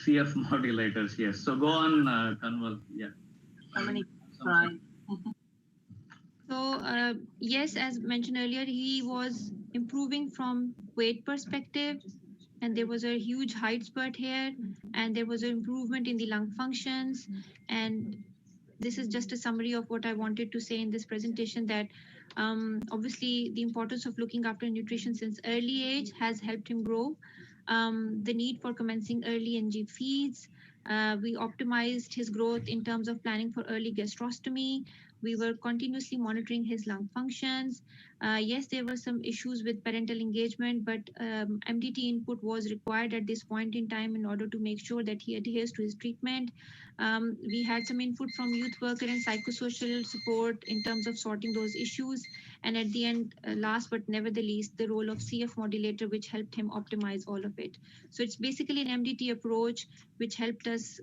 CF modulators, yes. So go on, Kanwal, yeah. How many tried? So yes, as mentioned earlier, he was improving from weight perspective, and there was a huge height spurt here, and there was an improvement in the lung functions. And this is just a summary of what I wanted to say in this presentation, that obviously the importance of looking after nutrition since early age has helped him grow. The need for commencing early NG feeds. We optimized his growth in terms of planning for early gastrostomy. We were continuously monitoring his lung functions. Yes, there were some issues with parental engagement, but MDT input was required at this point in time in order to make sure that he adheres to his treatment. We had some input from youth worker and psychosocial support in terms of sorting those issues. And at the end, last but never the least, the role of CF modulator, which helped him optimize all of it. So it's basically an MDT approach, which helped us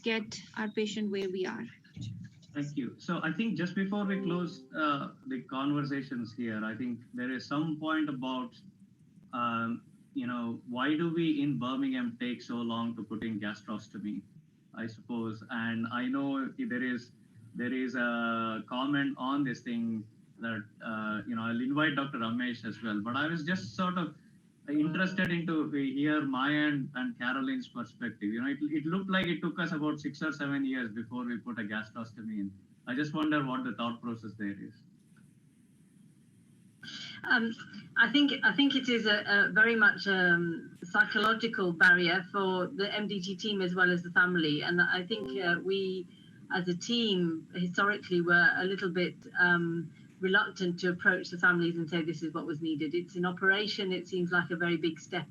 get our patient where we are. Thank you. So I think just before we close the conversations here, I think there is some point about, why do we in Birmingham take so long to put in gastrostomy, I suppose. And I know there is a comment on this thing that, I'll invite Dr. Ramesh as well, but I was just sort of interested into hear Maya and Caroline's perspective. It looked like it took us about 6 or 7 years before we put a gastrostomy in. I just wonder what the thought process there is. I think it is a very much psychological barrier for the MDT team as well as the family, and I think we as a team historically were a little bit reluctant to approach the families and say this is what was needed. It's an operation. It seems like a very big step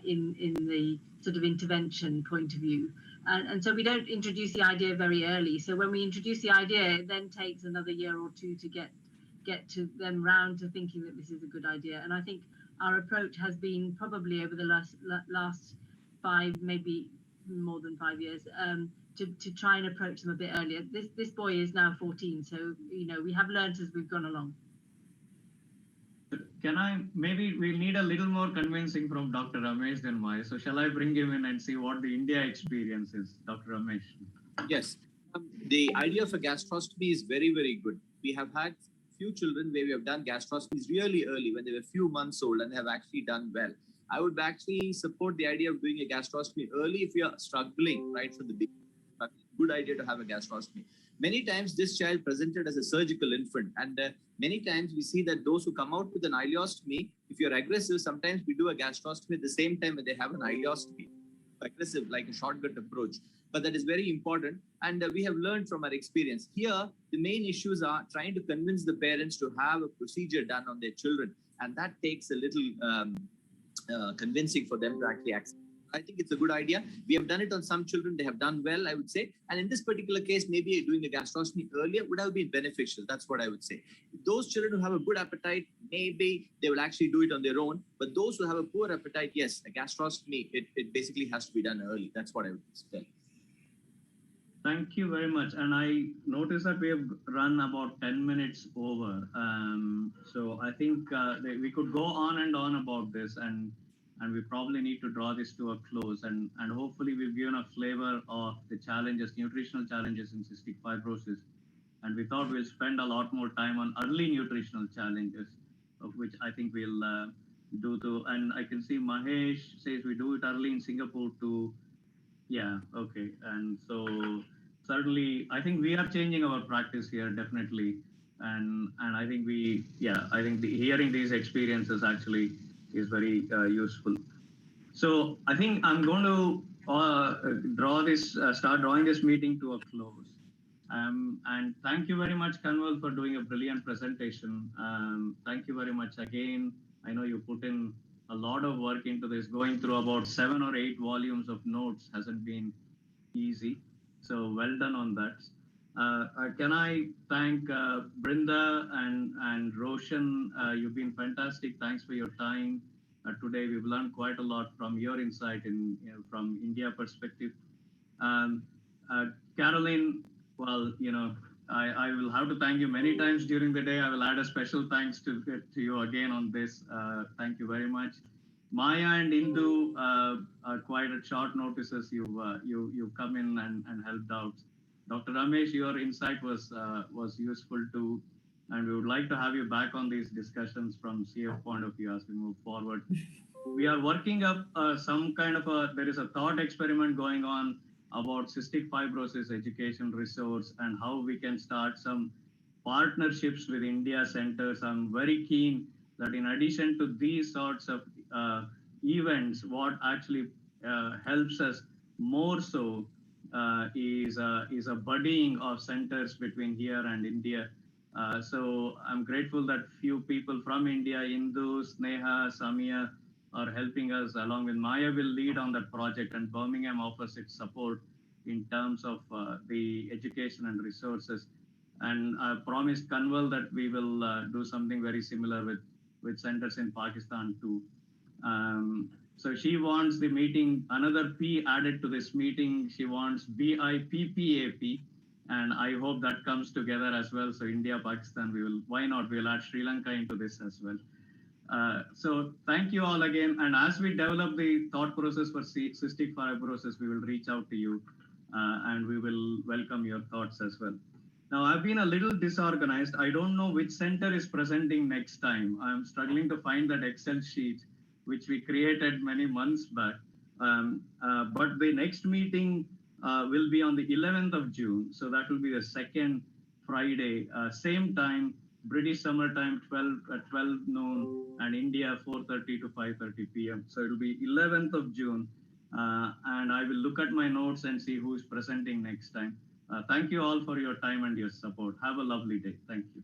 in the sort of intervention point of view. And so we don't introduce the idea very early. So when we introduce the idea, it then takes another year or two to get to them round to thinking that this is a good idea. And I think our approach has been probably over the last 5, maybe more than 5 years, to try and approach them a bit earlier. This boy is now 14, so we have learned as we've gone along. Maybe we'll need a little more convincing from Dr. Ramesh than Maya. So shall I bring him in and see what the India experience is, Dr. Ramesh? Yes, the idea of a gastrostomy is very, very good. We have had few children where we have done gastrostomies really early when they were few months old and they have actually done well. I would actually support the idea of doing a gastrostomy early if you are struggling right from the beginning. Good idea to have a gastrostomy. Many times this child presented as a surgical infant, and many times we see that those who come out with an ileostomy, if you're aggressive, sometimes we do a gastrostomy at the same time when they have an ileostomy. Aggressive, like a shortcut approach. But that is very important, and we have learned from our experience. Here, the main issues are trying to convince the parents to have a procedure done on their children, and that takes a little convincing for them to actually accept. I think it's a good idea. We have done it on some children. They have done well, I would say. And in this particular case, maybe doing a gastrostomy earlier would have been beneficial. That's what I would say. Those children who have a good appetite, maybe they will actually do it on their own. But those who have a poor appetite, yes, a gastrostomy, it basically has to be done early. That's what I would say. Thank you very much. And I noticed that we have run about 10 minutes over. So I think we could go on and on about this, and we probably need to draw this to a close. And hopefully we've given a flavor of the challenges, nutritional challenges in cystic fibrosis. And we thought we'll spend a lot more time on early nutritional challenges, of which I think we'll do too. And I can see Mahesh says we do it early in Singapore too. Yeah, okay. And so certainly, I think we are changing our practice here, definitely. And I think I think hearing these experiences actually is very useful. So I think I'm going to start drawing this meeting to a close. And thank you very much, Kanwal, for doing a brilliant presentation. Thank you very much again. I know you put in a lot of work into this. Going through about 7 or 8 volumes of notes hasn't been easy. So well done on that. Can I thank Brinda and Roshan? You've been fantastic. Thanks for your time. Today we've learned quite a lot from your insight from India perspective. Caroline, well, I will have to thank you many times during the day. I will add a special thanks to you again on this. Thank you very much. Maya and Indu, quite at short notices, you've come in and helped out. Dr. Ramesh, your insight was useful too, and we would like to have you back on these discussions from CF point of view as we move forward. We are working up some kind of there is a thought experiment going on about cystic fibrosis education resource and how we can start some partnerships with India centers. I'm very keen that in addition to these sorts of events, what actually helps us more so is a buddying of centers between here and India. So I'm grateful that few people from India, Indu, Sneha, Samia, are helping us along with Maya will lead on that project, and Birmingham offers its support in terms of the education and resources. And I promised Kanwal that we will do something very similar with centers in Pakistan too. So she wants the meeting, another P added to this meeting. She wants BIPAP, and I hope that comes together as well. So India, Pakistan, why not? We'll add Sri Lanka into this as well. So thank you all again. And as we develop the thought process for cystic fibrosis, we will reach out to you and we will welcome your thoughts as well. Now, I've been a little disorganized. I don't know which center is presenting next time. I'm struggling to find that Excel sheet, which we created many months back. But the next meeting will be on the 11th of June. So that will be the second Friday, same time, British summer time, 12 noon, and India 4:30 to 5:30 p.m. So it will be 11th of June. And I will look at my notes and see who is presenting next time. Thank you all for your time and your support. Have a lovely day. Thank you.